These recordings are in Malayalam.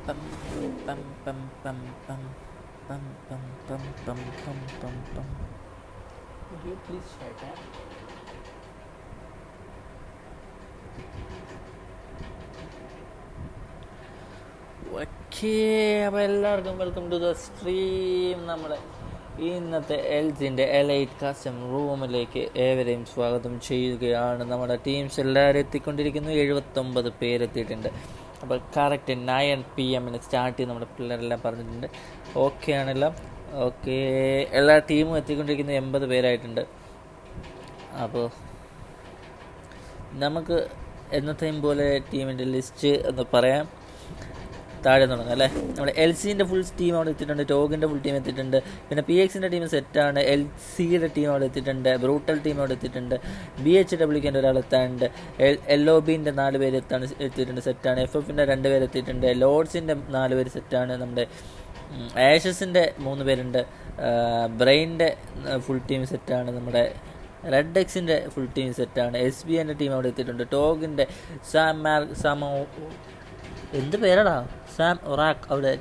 pam pam pam pam pam pam pam pam pam pam pam pam. Would you please shut up? Okay, അപ്പോൾ എല്ലാവർക്കും വെൽക്കം ടു ദ സ്ട്രീം. നമ്മുടെ ഇന്നത്തെ എൽജിൻ്റെ എലൈറ്റ് കസ്റ്റം റൂമിലേക്ക് ഏവരെയും സ്വാഗതം ചെയ്യുകയാണ്. നമ്മുടെ ടീംസ് എല്ലാവരും എത്തിക്കൊണ്ടിരിക്കുന്നു. 79 പേരെത്തിയിട്ടുണ്ട്. അപ്പോൾ കറക്റ്റ് 9 PM സ്റ്റാർട്ട് ചെയ്ത് നമ്മുടെ പിള്ളേരെല്ലാം പറഞ്ഞിട്ടുണ്ട്. ഓക്കെ ആണെല്ലാം. ഓക്കെ, എല്ലാ ടീമും എത്തിക്കൊണ്ടിരിക്കുന്നത് 80 പേരായിട്ടുണ്ട്. അപ്പോൾ നമുക്ക് എന്നത്തെയും പോലെ ടീമിൻ്റെ ലിസ്റ്റ് എന്ന് പറയാം. താഴെ തുടങ്ങാം അല്ലേ. നമ്മുടെ എൽ സിൻ്റെ ഫുൾ ടീം അവിടെ എത്തിയിട്ടുണ്ട്. ടോഗിൻ്റെ ഫുൾ ടീം എത്തിയിട്ടുണ്ട്. പിന്നെ PXൻ്റെ ടീം സെറ്റാണ്. LCയുടെ ടീം അവിടെ എത്തിയിട്ടുണ്ട്. ബ്രൂട്ടൽ ടീം അവിടെ എത്തിയിട്ടുണ്ട്. BHWൻ്റെ ഒരാൾ എത്താനുണ്ട്. LOBൻ്റെ 4 പേര് എത്തിയിട്ടുണ്ട്, സെറ്റാണ്. FFൻ്റെ 2 പേര് എത്തിയിട്ടുണ്ട്. ലോഡ്സിൻ്റെ 4 പേര് സെറ്റാണ്. നമ്മുടെ ആഷസിൻ്റെ 3 പേരുണ്ട്. ബ്രെയിൻ്റെ ഫുൾ ടീം സെറ്റാണ്. നമ്മുടെ റെഡ് എക്സിൻ്റെ ഫുൾ ടീം സെറ്റാണ്. SBൻ്റെ ടീം അവിടെ എത്തിയിട്ടുണ്ട്. ടോഗിൻ്റെ എന്ത് പേരാടാ, സാം ഒറാക്ക് അവിടെ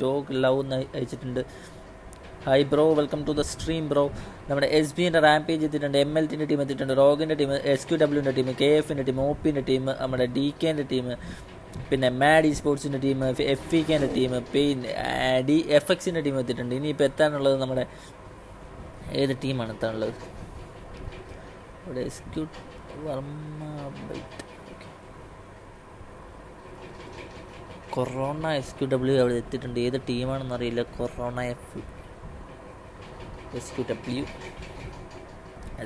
ടോഗ് ലവ് എന്ന് അയച്ചിട്ടുണ്ട്. Hi bro, welcome to the stream bro. നമ്മുടെ SBൻ്റെ റാംപേജ് എത്തിയിട്ടുണ്ട്. MLTൻ്റെ ടീം എത്തിയിട്ടുണ്ട്. റോഗിൻ്റെ ടീം, SQWൻ്റെ ടീം, KFൻ്റെ ടീം, OPൻ്റെ ടീം, നമ്മുടെ DKൻ്റെ ടീം, പിന്നെ മാഡി സ്പോർട്സിൻ്റെ ടീം, FEKൻ്റെ ടീം, പിന്നെ FXൻ്റെ ടീം എത്തിയിട്ടുണ്ട്. ഇനിയിപ്പോൾ എത്താനുള്ളത് നമ്മുടെ ഏത് ടീമാണ് എത്താനുള്ളത്? ഇവിടെ കൊറോണ SQW അവിടെ എത്തിയിട്ടുണ്ട്. ഏത് ടീമാണെന്ന് അറിയില്ല. കൊറോണ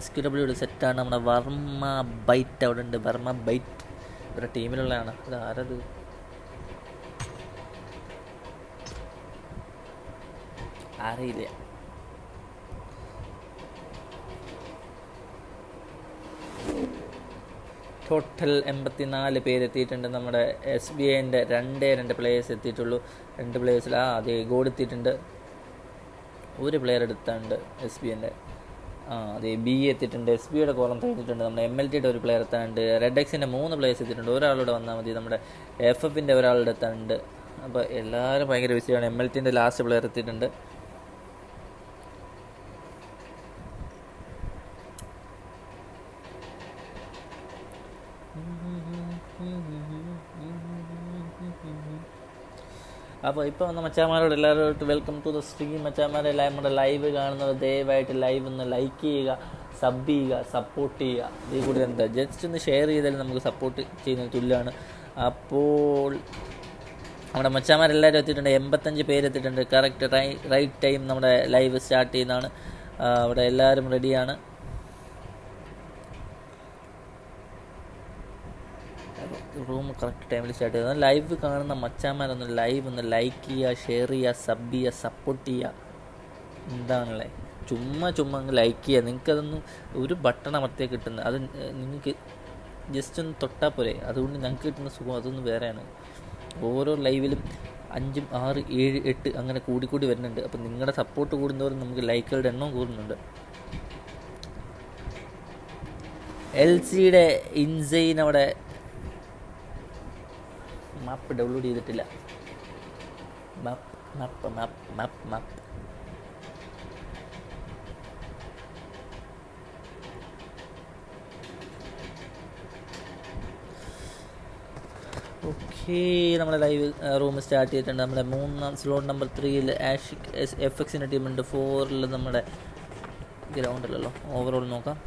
SQW സെറ്റാണ്. നമ്മുടെ വർമ്മ ബൈറ്റ് അവിടെ ഉണ്ട്. വർമ്മ ബൈറ്റ് ഒരു ടീമിലുള്ളതാണ്. അത് ആരത്? അറിയില്ല. ടോട്ടൽ 84 പേരെത്തിയിട്ടുണ്ട്. നമ്മുടെ SBIൻ്റെ 2 പ്ലേയേഴ്സ് എത്തിയിട്ടുള്ളൂ. 2 പ്ലേയേഴ്സിൽ അതെ ഗോൾ എത്തിയിട്ടുണ്ട്. ഒരു പ്ലെയർ എടുത്താണ്ട് SBIൻ്റെ. അതെ BE എത്തിയിട്ടുണ്ട്. SBIയുടെ കോളം കഴിഞ്ഞിട്ടുണ്ട്. നമ്മുടെ MLTയുടെ ഒരു പ്ലെയർ എത്താനുണ്ട്. റെഡ് എക്സിൻ്റെ 3 പ്ലേയേഴ്സ് എത്തിയിട്ടുണ്ട്. ഒരാളൂടെ വന്നാൽ മതി. നമ്മുടെ FFൻ്റെ ഒരാളുടെ എത്താനുണ്ട്. അപ്പോൾ എല്ലാവരും ഭയങ്കര ബിസിയാണ്. MLTൻ്റെ ലാസ്റ്റ് പ്ലെയർ എത്തിയിട്ടുണ്ട്. അപ്പോൾ ഇപ്പോൾ വന്ന മച്ചാന്മാരോട് എല്ലാവരോടും വെൽക്കം ടു ദ സ്ട്രീം. മച്ചാന്മാരെല്ലാം നമ്മുടെ ലൈവ് കാണുന്നത് ദയവായിട്ട് ലൈവ് ഒന്ന് ലൈക്ക് ചെയ്യുക, സബ് ചെയ്യുക, സപ്പോർട്ട് ചെയ്യുക. ഇതിൽ കൂടി എന്താ ജസ്റ്റ് ഒന്ന് ഷെയർ ചെയ്താൽ നമുക്ക് സപ്പോർട്ട് ചെയ്യുന്നതിന് തുല്യമാണ്. അപ്പോൾ നമ്മുടെ മച്ചാന്മാരെല്ലാവരും എത്തിയിട്ടുണ്ട്. 85 പേരെത്തിയിട്ടുണ്ട്. കറക്റ്റ് റൈറ്റ് ടൈം നമ്മുടെ ലൈവ് സ്റ്റാർട്ട് ചെയ്യുന്നതാണ്. അവിടെ എല്ലാവരും റെഡിയാണ്. റൂം കറക്റ്റ് ടൈമിൽ സ്റ്റാർട്ട് ചെയ്യുന്നത്. ലൈവ് കാണുന്ന മച്ചാന്മാരൊന്ന് ലൈവ് ഒന്ന് ലൈക്ക് ചെയ്യുക, ഷെയർ ചെയ്യുക, സബ് ചെയ്യുക, സപ്പോർട്ട് ചെയ്യുക. എന്താണല്ലേ, ചുമ്മാ അങ്ങ് ലൈക്ക് ചെയ്യുക. നിങ്ങൾക്കതൊന്നും ഒരു ബട്ടൺ അമർത്തിയാൽ കിട്ടുന്നത്. അത് നിങ്ങൾക്ക് ജസ്റ്റ് ഒന്ന് തൊട്ടാൽ പോരെ. അതുകൊണ്ട് ഞങ്ങൾക്ക് കിട്ടുന്ന സുഖം അതൊന്നും വേറെയാണ്. ഓരോ ലൈവിലും 5, 6, 7, 8 അങ്ങനെ കൂടി വരുന്നുണ്ട്. അപ്പം നിങ്ങളുടെ സപ്പോർട്ട് കൂടുന്നതോറും നമുക്ക് ലൈക്കുകളുടെ എണ്ണം കൂടുന്നുണ്ട്. LCയുടെ ഇൻസൈൻ അവിടെ മാപ്പ് ഡൗൺലോഡ് ചെയ്തിട്ടില്ല. മാപ്പ് ഓക്കെ, നമ്മുടെ ലൈവ് റൂം സ്റ്റാർട്ട് ചെയ്തിട്ടുണ്ട്. നമ്മുടെ 3 സ്ലോട്ട് നമ്പർ 3 ആഷിക് FXൻ്റെ ടീമുണ്ട്. 4 നമ്മുടെ ഗ്രൗണ്ടിലല്ലോ. ഓവറോൾ നോക്കാം.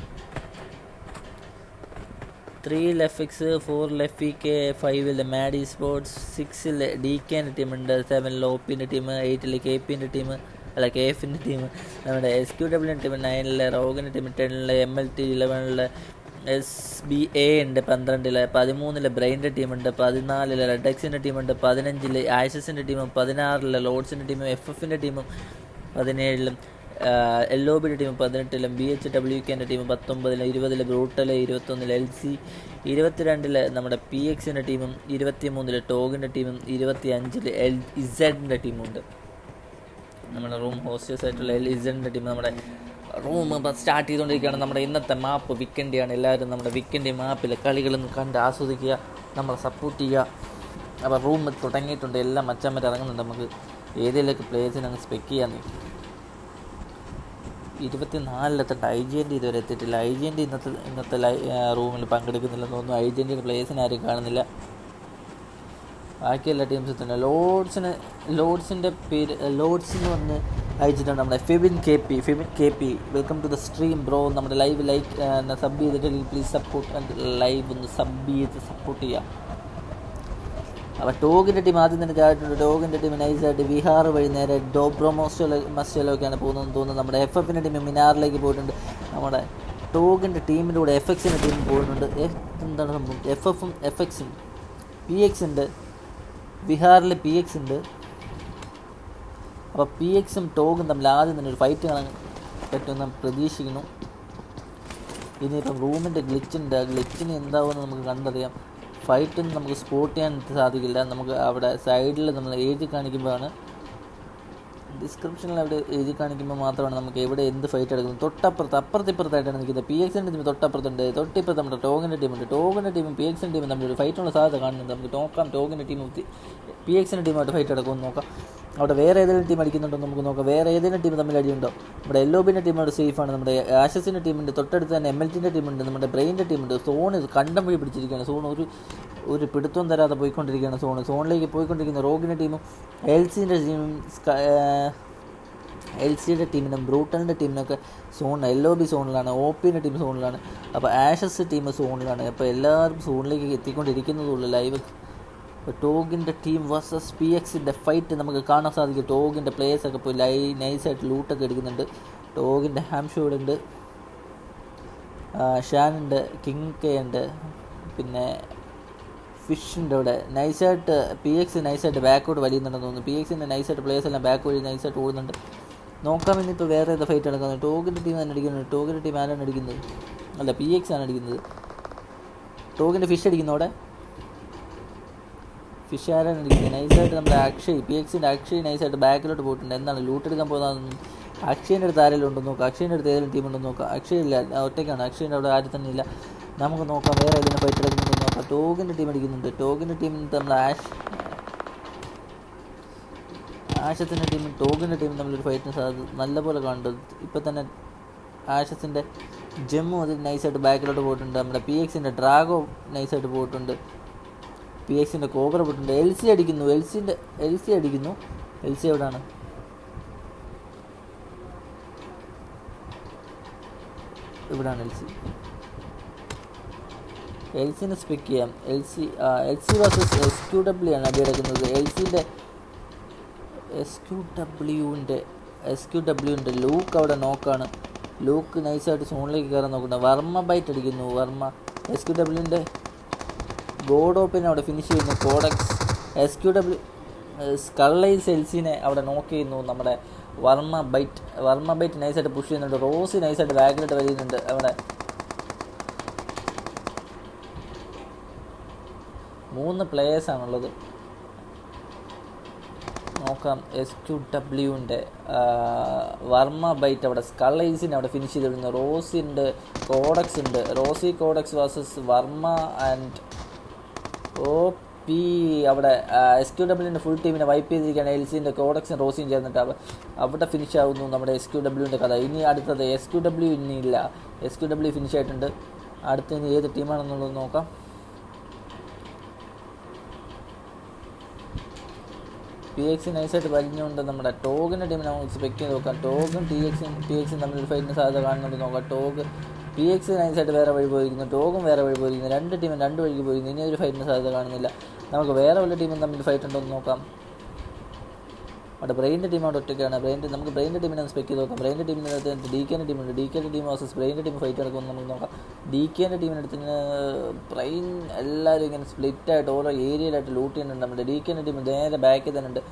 3 FX, 4 FEK, 5 മാഡി സ്പോർട്സ്, 6 DKൻ്റെ ടീമുണ്ട്. 7 OPൻ്റെ ടീം, 8 KPൻ്റെ ടീം, അല്ല KFൻ്റെ ടീം, നമ്മുടെ SQWൻ്റെ ടീം, 9 റോഗിൻ്റെ ടീം, 10 MLT, 11 SBA ഉണ്ട്, 12 13 ബ്രെയിൻ്റെ ടീമുണ്ട്, 14 റെഡ് എക്സിൻ്റെ ടീമുണ്ട്, 15 ആഷസിൻ്റെ ടീമും, 16 ലോഡ്സിൻ്റെ ടീമും, FFൻ്റെ ടീമും, 17 LOBയുടെ ടീം, 18 BHWKൻ്റെ ടീം, 19 20 ബ്രൂട്ടൽ, 21 LC, 22 നമ്മുടെ PXൻ്റെ ടീമും, 23 ടോഗിൻ്റെ ടീമും, 25 LZൻ്റെ ടീമുണ്ട്. നമ്മുടെ റൂം ഹോസ്റ്റേഴ്സ് ആയിട്ടുള്ള LZൻ്റെ ടീം നമ്മുടെ റൂം സ്റ്റാർട്ട് ചെയ്തുകൊണ്ടിരിക്കുകയാണ്. നമ്മുടെ ഇന്നത്തെ മാപ്പ് വീക്കെൻഡിയാണ്. എല്ലാവരും നമ്മുടെ വീക്കെൻഡ് മാപ്പിലെ കളികളൊന്നും കണ്ട് ആസ്വദിക്കുക, നമ്മളെ സപ്പോർട്ട് ചെയ്യുക. അപ്പോൾ റൂം തുടങ്ങിയിട്ടുണ്ട്, എല്ലാം മച്ചാന്മാർ ഇറങ്ങുന്നുണ്ട്. നമുക്ക് ഏതെങ്കിലുമൊക്കെ പ്ലേയേഴ്സിനെ അങ്ങ് സ്പെക്ക് ചെയ്യാൻ. 24 IGNT ഇതുവരെ എത്തിയിട്ടില്ല. IGNT ഇന്നത്തെ റൂമിൽ പങ്കെടുക്കുന്നില്ലെന്ന് തോന്നുന്നു. IGNT പ്ലേയേഴ്സിനെ ആരും കാണുന്നില്ല. ബാക്കി എല്ലാ ടീംസും തന്നെ. ലോഡ്സിൻ്റെ പേര് ലോഡ്സിന് വന്ന് അയച്ചിട്ടുണ്ട് നമ്മുടെ Febin K P welcome to the stream bro. നമ്മുടെ ലൈവ് സബ് ചെയ്തിട്ട് പ്ലീസ് സപ്പോർട്ട് ലൈവ് ഒന്ന് സബ് ചെയ്ത് സപ്പോർട്ട് ചെയ്യാം. അപ്പോൾ ടോഗിൻ്റെ ടീം ആദ്യം തന്നെ ചാടിയിട്ടുണ്ട്. ടോഗിൻ്റെ ടീം നൈസായിട്ട് വിഹാർ വഴി നേരെ ഡോബ്രോ മസ്റ്റോയിലൊക്കെയാണ് പോകുന്നതെന്ന് തോന്നുന്നു. നമ്മുടെ FFൻ്റെ ടീം മിനാറിലേക്ക് പോയിട്ടുണ്ട്. നമ്മുടെ ടോഗിൻ്റെ ടീമിൻ്റെ കൂടെ FXൻ്റെ ടീം പോകുന്നുണ്ട്. എന്താണ് സംഭവം? FFും FXും PX ഉണ്ട്. വിഹാറിൽ PX ഉണ്ട്. അപ്പോൾ PXും ടോഗും തമ്മിൽ ആദ്യം തന്നെ ഒരു ഫൈറ്റ് കാണാൻ പറ്റുമെന്ന് പ്രതീക്ഷിക്കുന്നു. ഇനിയിപ്പം റൂമിൻ്റെ ഗ്ലിച്ചിന് എന്താവുമെന്ന് നമുക്ക് കണ്ടറിയാം. ഫൈറ്റൊന്നും നമുക്ക് സ്പോട്ട് ചെയ്യാൻ സാധിക്കില്ല. നമുക്ക് അവിടെ സൈഡിൽ നമ്മൾ എഴുതി കാണിക്കുമ്പോഴാണ്, ഡിസ്ക്രിപ്ഷനിൽ അവിടെ എഴുതി കാണിക്കുമ്പോൾ മാത്രമാണ് നമുക്ക് എവിടെ എന്ത് ഫൈറ്റ് എടുക്കുന്നത്. അപ്പുറത്തിപ്പുറത്തായിട്ടാണ് നിൽക്കുന്നത്. PXൻ്റെ ടീം തൊട്ടപ്പുറത്തുണ്ട്. തൊട്ടിപ്പുറത്ത് നമ്മുടെ ടോഗിൻ്റെ ടീമുണ്ട്. ടോഗിൻ്റെ ടീമും PXൻ്റെ ടീമും തമ്മിൽ ഫൈറ്റുള്ള സാധ്യത കാണുന്നുണ്ട്. നമുക്ക് നോക്കാം ടോഗിൻ്റെ ടീമും PXൻ്റെ ടീമായിട്ട് ഫൈറ്റ് എടുക്കുമെന്ന് നോക്കാം. അവിടെ വേറെ ഏതെങ്കിലും ടീം അടിക്കുന്നുണ്ടോ നമുക്ക് നോക്കാം. വേറെ ഏതെങ്കിലും ടീം തമ്മിൽ അടിയുണ്ടോ? നമ്മുടെ LOBൻ്റെ ടീമോട് സേഫാണ്. നമ്മുടെ ആഷസിൻ്റെ ടീമുണ്ട്. തൊട്ടടുത്ത് തന്നെ MLTൻ്റെ ടീമുണ്ട്. നമ്മുടെ ബ്രെയിൻ്റെ ടീമുണ്ട്. സോണ് കണ്ടം വഴി പിടിച്ചിരിക്കുകയാണ്. സോൺ ഒരു പിടുത്തവും തരാതെ പോയിക്കൊണ്ടിരിക്കുകയാണ്. സോണിലേക്ക് പോയിക്കൊണ്ടിരിക്കുന്ന റോഗിൻ്റെ ടീമും LCയുടെ ടീമിനും ബ്രൂട്ടലിൻ്റെ ടീമിനൊക്കെ LOB സോണിലാണ്. OPൻ്റെ ടീം സോണിലാണ്. അപ്പോൾ ആഷസ് ടീം സോണിലാണ്. അപ്പോൾ എല്ലാവരും സോണിലേക്ക് എത്തിക്കൊണ്ടിരിക്കുന്നതുള്ളൂ ലൈവ്. ഇപ്പോൾ ടോഗിൻ്റെ ടീം വേഴ്സസ് PXൻ്റെ ഫൈറ്റ് നമുക്ക് കാണാൻ സാധിക്കും. ടോഗിൻ്റെ പ്ലേയേഴ്സൊക്കെ പോയി നൈസായിട്ട് ലൂട്ടൊക്കെ എടുക്കുന്നുണ്ട്. ടോഗിൻ്റെ ഹാംഷോഡ് ഉണ്ട്, ഷാനുണ്ട്, കിങ് കെ ഉണ്ട്, പിന്നെ ഫിഷിൻ്റെ അവിടെ നൈസായിട്ട് PX നൈസായിട്ട് ബാക്കോട്ട് വലിയുന്നുണ്ടെന്ന് തോന്നുന്നു. PXൻ്റെ നൈസായിട്ട് പ്ലേയേഴ്സ് എല്ലാം ബാക്ക് വഴി നൈസായിട്ട് ഓടുന്നുണ്ട്. നോക്കാം ഇന്നിപ്പോൾ വേറെ ഏത് ഫൈറ്റ് നടക്കുന്നത്. ടോഗിൻ്റെ ടീം തന്നെ അടിക്കുന്നുണ്ട്. ടോഗിൻ്റെ ടീം ആരാണ് അടിക്കുന്നത്? അല്ല, PX ആണ് അടിക്കുന്നത്. ടോഗിൻ്റെ ഫിഷ് അടിക്കുന്നു. അവിടെ ഫിഷ് ആരാണ് അടിക്കുന്നത്? നൈസായിട്ട് നമ്മുടെ PXൻ്റെ അക്ഷയ് നൈസായിട്ട് ബാക്കിലോട്ട് പോയിട്ടുണ്ട്. എന്താണ് ലൂട്ട് എടുക്കാൻ പോകുന്നതെന്ന് അക്ഷയൻ്റെ അടുത്ത് ആരെങ്കിലും ഉണ്ടെന്ന് നോക്കാം. അക്ഷയൻ്റെ അടുത്ത് ഏതെങ്കിലും ടീം ഉണ്ടെന്ന് നോക്കാം. അക്ഷയ് ഇല്ല, ഒറ്റയ്ക്കാണ്. അക്ഷയൻ്റെ അവിടെ ആരും തന്നെ ഇല്ല. നമുക്ക് നോക്കാം വേറെ ഏതെങ്കിലും ഫൈറ്റ് എടുക്കുന്നുണ്ടെന്ന് നോക്കാം. ടോഗിൻ്റെ ടീം അടിക്കുന്നുണ്ട്. ടോഗിൻ്റെ ടീമിൽ നമ്മൾ ആഷസിൻ്റെ ടീമും ടോഗിൻ്റെ ടീമും തമ്മിലൊരു ഫൈറ്റിന് സാധ്യത നല്ലപോലെ കാണുന്നുണ്ട്. ഇപ്പോൾ തന്നെ ആഷസിൻ്റെ ജമ്മു അതിൽ നൈസായിട്ട് ബാക്കിലോട്ട് പോയിട്ടുണ്ട്. നമ്മുടെ PXൻ്റെ ഡ്രാഗോ നൈസായിട്ട് പോയിട്ടുണ്ട്. PXൻ്റെ കോബ്ര പോയിട്ടുണ്ട്. LC അടിക്കുന്നു. LC അടിക്കുന്നു. LC എവിടെയാണ്? ഇവിടെയാണ് LCനെ സ്പെക്ക് ചെയ്യാം. LC വേഴ്സസ് SQW ആണ് അടി എടുക്കുന്നത്. SQWൻ്റെ ലൂക്ക് അവിടെ നോക്കാണ്. ലൂക്ക് നൈസായിട്ട് സോണിലേക്ക് കയറാൻ നോക്കുന്നുണ്ട്. വർമ്മ ബൈറ്റ് അടിക്കുന്നു. SQWൻ്റെ ഗോഡ് ഓപ്പിനെ അവിടെ ഫിനിഷ് ചെയ്യുന്നു. കോഡക്സ് SQW സ്കള്ളൈസ് LCനെ അവിടെ നോക്ക് ചെയ്യുന്നു. നമ്മുടെ വർമ്മ ബൈറ്റ് നൈസായിട്ട് പുഷ് ചെയ്യുന്നുണ്ട്. റോസി നൈസായിട്ട് ബാക്കിലോട്ട് വലിയുന്നുണ്ട്. അവിടെ 3 പ്ലേയേഴ്സാണുള്ളത്. നോക്കാം. SQWൻ്റെ വർമ്മ ബൈറ്റ് അവിടെ സ്കള്ളൈസിനെ അവിടെ ഫിനിഷ് ചെയ്തിടുന്നു. റോസി ഉണ്ട്, കോഡക്സ് ഉണ്ട്. Rosie Codex versus Varma and OP. അവിടെ SQWൻ്റെ ഫുൾ ടീമിനെ വൈപ്പ് ചെയ്തിരിക്കുകയാണ്. LCൻ്റെ കോഡക്സും റോസിയും ചേർന്നിട്ട് അവിടെ ഫിനിഷ് ആവുന്നു നമ്മുടെ SQWൻ്റെ കഥ. ഇനി അടുത്തത് SQW ഇനിയില്ല. SQW ഫിനിഷ് ആയിട്ടുണ്ട്. അടുത്ത ഇനി ഏത് ടീമാണെന്നുള്ളത് നോക്കാം. PX നൈസായിട്ട് വലിഞ്ഞുകൊണ്ട് നമ്മുടെ ടോഗിൻ്റെ ടീമിനെ നമുക്ക് സ്പെക്ട് ചെയ്ത് നോക്കാം. ടോഗും PXും തമ്മിൽ ഫൈറ്റിന് സാധ്യത കാണുന്നുണ്ട് നോക്കാം. PX നൈസായിട്ട് വേറെ വഴി പോയിരിക്കുന്നു. ടോഗും വേറെ വഴി പോയിരിക്കുന്നു. 2 ടീമും 2 വഴിക്ക് പോയിരിക്കുന്നു. ഇനി ഒരു ഫൈറ്റിന് സാധ്യത കാണുന്നില്ല. നമുക്ക് വേറെ വല്ല ടീമും തമ്മിൽ ഫൈറ്റ് ഉണ്ടോ എന്ന് നോക്കാം. അവിടെ ബ്രെയിൻ്റെ ടീം അവിടെ ഒറ്റയ്ക്കാണ്. നമുക്ക് ബ്രെയിൻ്റെ ടീമിനെ സ്പെക്ട് ചെയ്ത് നോക്കാം. ബ്രെയിൻ്റെ ടീമിനടുത്ത് DKൻ്റെ ടീമുണ്ട്. DKൻ്റെ ടീം വേഴ്സസ് ബ്രെയിൻ്റെ ടീം ഫൈറ്റ് നടക്കുമെന്ന് നമുക്ക് നോക്കാം. DKൻ്റെ ടീമിനടുത്ത് ബ്രെയിൻ എല്ലാവരും ഇങ്ങനെ സ്പ്ലിറ്റായിട്ട് ഓരോ ഏരിയയിലായിട്ട് ലൂട്ട് ചെയ്യുന്നുണ്ട്. നമ്മുടെ DKൻ്റെ ടീം നേരെ ബാക്കിൽ തന്നെ ഉണ്ട്.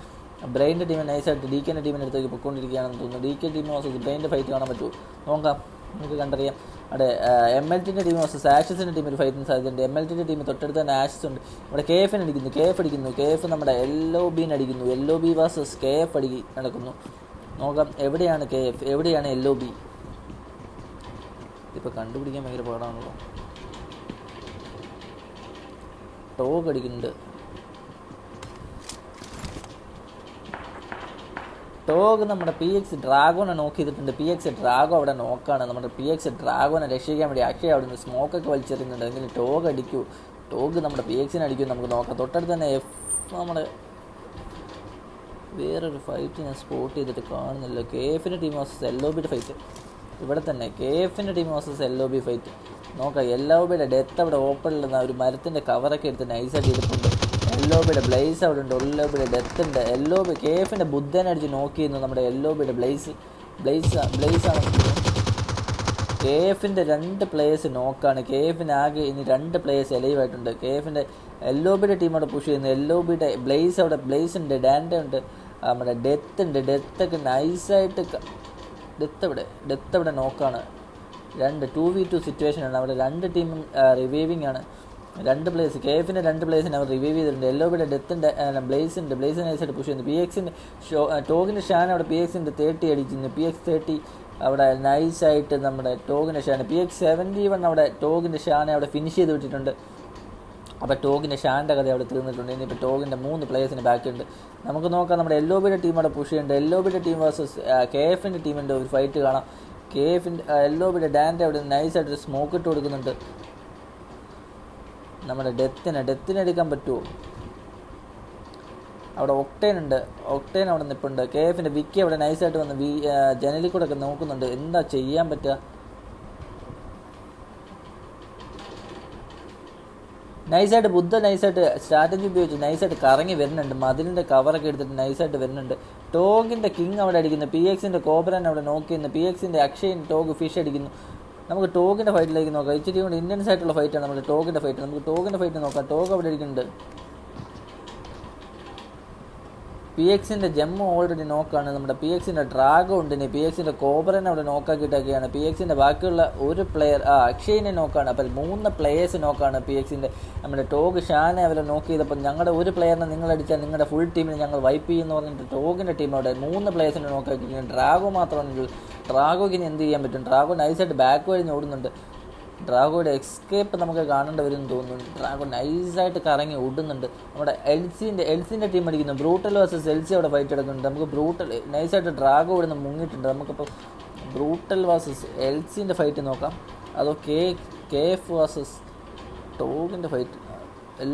ബ്രെയിൻ്റെ ടീം നൈസായിട്ട് DKൻ്റെ ടീമിനടുത്തേക്ക് പൊയ്ക്കൊണ്ടിരിക്കുകയാണെന്ന് തോന്നുന്നു. DK ടീം വേഴ്സസ് ബ്രെയിൻ്റെ ഫൈറ്റ് കാണാൻ പറ്റുമോ നോക്കാം. നമുക്ക് കണ്ടറിയാം. അവിടെ MLTൻ്റെ ടീം വേഴ്സസ് ആഷസിൻ്റെ ടീമിൽ ഫൈറ്റിന് സാധ്യതയുണ്ട്. MLTൻ്റെ ടീം തൊട്ടടുത്ത് തന്നെ ആഷസ് ഉണ്ട്. ഇവിടെ KF അടിക്കുന്നു. KF നമ്മുടെ LOBനെ അടിക്കുന്നു. LOB വേഴ്സസ് KF നടക്കുന്നു. നോക്കാം എവിടെയാണ് KF, എവിടെയാണ് LOB. ഇതിപ്പോൾ കണ്ടുപിടിക്കാൻ ഭയങ്കര പാടാണല്ലോ. ടോഗ് അടിക്കുന്നുണ്ട്. ടോഗ് നമ്മുടെ PX ഡ്രാഗോനെ നോക്ക് ചെയ്തിട്ടുണ്ട്. PX ഡ്രാഗോ അവിടെ നോക്കാണ്. നമ്മുടെ PX ഡ്രാഗോനെ രക്ഷിക്കാൻ വേണ്ടി അക്ഷയ അവിടെ നിന്ന് സ്മോക്കൊക്കെ വലിച്ചെറിയുന്നുണ്ട്. എങ്കിലും ടോഗ് അടിക്കൂ, ടോഗ് നമ്മുടെ PXനെ അടിക്കും. നമുക്ക് നോക്കാം. തൊട്ടടുത്ത് തന്നെ നമ്മുടെ വേറൊരു ഫൈറ്റ് ഞാൻ സ്പോട്ട് ചെയ്തിട്ട് കാണുന്നില്ല. KFൻ്റെ ടീം വേഴ്സസ് LOBയുടെ ഫൈറ്റ് ഇവിടെ തന്നെ. KFൻ്റെ ടീം വേഴ്സസ് LOB ഫൈറ്റ് നോക്കാം. LOBയുടെ ഡെത്ത് അവിടെ ഓപ്പണിൽ ഒരു മരത്തിൻ്റെ കവറൊക്കെ എടുത്ത് നൈസായിട്ട് ഇരിപ്പുണ്ട്. LOBയുടെ ബ്ലേസ് അവിടെ ഉണ്ട്. LOBയുടെ ഡെത്ത് ഉണ്ട്. KFൻ്റെ ബുദ്ധനെ അടിച്ച് നോക്കി ചെയ്യുന്നു നമ്മുടെ LOBയുടെ ബ്ലേസാണ്. KFൻ്റെ 2 പ്ലേയേഴ്സ് നോക്കാണ്. KFന് ആകെ ഇനി 2 പ്ലേയേഴ്സ് എലൈവായിട്ടുണ്ട്. KFൻ്റെ LOBയുടെ ടീം അവിടെ പുഷ് ചെയ്യുന്നു. LOBയുടെ ബ്ലേസ് ഉണ്ട്, ഡാൻഡ ഉണ്ട്, നമ്മുടെ ഡെത്ത് ഉണ്ട്. ഡെത്തൊക്കെ നൈസായിട്ട് ഡെത്ത് അവിടെ നോക്കാണ്. 2v2 സിറ്റുവേഷനാണ്. അവിടെ 2 ടീമും റിവൈവിങ് ആണ്. 2 പ്ലേയേഴ്സ് KFൻ്റെ 2 പ്ലേയേഴ്സിനെ അവർ റിവൈവ് ചെയ്തിട്ടുണ്ട്. LOBയുടെ ഡെത്തിൻ്റെ ബ്ലേസ് നൈസായിട്ട് പുഷ് ചെയ്യുന്നു. PXൻ്റെ ടോഗിൻ്റെ ഷാൻ അവിടെ PXൻ്റെ 30 അടിക്കുന്നു. PX 30 അവിടെ നൈസായിട്ട് നമ്മുടെ ടോഗിൻ്റെ ഷാൻ. PX 71 അവിടെ ടോഗിൻ്റെ ഷാനെ അവിടെ ഫിനിഷ് ചെയ്ത് വിട്ടിട്ടുണ്ട്. അപ്പോൾ ടോഗിൻ്റെ ഷാൻ്റെ കഥ അവിടെ തീർന്നിട്ടുണ്ട്. ഇനിയിപ്പോൾ ടോഗിൻ്റെ 3 പ്ലേയേഴ്സിന് ബാക്കിയുണ്ട്. നമുക്ക് നോക്കാം. നമ്മുടെ LOBയുടെ ടീം അവിടെ പുഷ് ചെയ്യുന്നുണ്ട്. LOBയുടെ ടീം വേഴ്സസ് KFൻ്റെ ടീമിൻ്റെ ഒരു ഫൈറ്റ് കാണാം. LOBയുടെ ഡാൻഡ അവിടെ നൈസായിട്ട് സ്മോക്ക് ഇട്ട് കൊടുക്കുന്നുണ്ട്. നമ്മുടെ ഡെത്തിന് എടുക്കാൻ പറ്റുമോ? അവിടെ ഒക്ടേൻ അവിടെ നിൽപ്പുണ്ട്. KFൻ്റെ വിക്കി അവിടെ നൈസായിട്ട് വന്ന് ജനലിൽ കൂടെ ഒക്കെ നോക്കുന്നുണ്ട്. എന്താ ചെയ്യാൻ പറ്റുക? നൈസായിട്ട് നൈസായിട്ട് സ്ട്രാറ്റജി ഉപയോഗിച്ച് നൈസായിട്ട് കറങ്ങി വരുന്നുണ്ട്. മതിലിൻ്റെ കവറൊക്കെ എടുത്തിട്ട് നൈസായിട്ട് വരുന്നുണ്ട്. ടോഗിൻ്റെ കിങ് അവിടെ അടിക്കുന്നു. PXൻ്റെ കോബ്രൻ അവിടെ നോക്കിയിരുന്നു. PXൻ്റെ അക്ഷയൻ ടോഗ് ഫിഷ് അടിക്കുന്നു. നമുക്ക് ടോഗിൻ്റെ ഫൈറ്റിലേക്ക് നോക്കാം. ഇച്ചിരി കൊണ്ട് ഇന്റൻസ് ആയിട്ടുള്ള ഫൈറ്റാണ് നമ്മുടെ ടോഗിൻ്റെ ഫൈറ്റ്. നമുക്ക് ടോഗിൻ്റെ ഫൈറ്റ് നോക്കാം. ടോഗ് അവിടെ ഇരിക്കുന്നുണ്ട്. PXൻ്റെ ജെമ്മ് ഓൾറെഡി നോക്കാണ്. നമ്മുടെ PXൻ്റെ ഡ്രാഗോ ഉണ്ട്. ഇനി PXൻ്റെ കോബ്രനെ അവിടെ നോക്കാക്കിയിട്ടൊക്കെയാണ്. PXൻ്റെ ബാക്കിയുള്ള ഒരു പ്ലെയർ അക്ഷയിനെ നോക്കാണ്. അപ്പോൾ 3 പ്ലെയേഴ്സ് നോക്കാണ്. PXൻ്റെ നമ്മുടെ ടോഗ് ഷാനെ അവരെ നോക്ക് ചെയ്തപ്പോൾ ഞങ്ങളുടെ ഒരു പ്ലെയറിനെ നിങ്ങൾ അടിച്ചാൽ നിങ്ങളുടെ ഫുൾ ടീമിനെ ഞങ്ങൾ വൈപ്പ് ചെയ്യുമെന്ന് പറഞ്ഞിട്ട് ടോഗിൻ്റെ ടീം അവിടെ 3 പ്ലെയേഴ്സിനെ നോക്കാക്കിയിട്ടുണ്ട്. ഡ്രാഗോ മാത്രമാണെങ്കിൽ ഡ്രാഗോയ്ക്ക് ഇനി എന്ത് ചെയ്യാൻ പറ്റും? ഡ്രാഗോ നൈസായിട്ട് ബാക്ക് വഴി ഓടുന്നുണ്ട്. ഡ്രാഗോയുടെ എസ്കേപ്പ് നമുക്ക് കാണേണ്ടി വരും തോന്നുന്നു. ഡ്രാഗോ നൈസായിട്ട് കറങ്ങി ഓടുന്നുണ്ട്. നമ്മുടെ എൽസിൻ്റെ ടീം അടിക്കുന്നു. ബ്രൂട്ടൽ വേഴ്സസ് എൽസി അവിടെ ഫൈറ്റ് എടുക്കുന്നുണ്ട്. നമുക്ക് ബ്രൂട്ടൽ നൈസായിട്ട് ഡ്രാഗോ ഇവിടെ നിന്ന് മുങ്ങിയിട്ടുണ്ട്. നമുക്കിപ്പോൾ ബ്രൂട്ടൽ വേഴ്സസ് എൽസിൻ്റെ ഫൈറ്റ് നോക്കാം. അതോ KF വേഴ്സസ് ടോഗിൻ്റെ ഫൈറ്റ്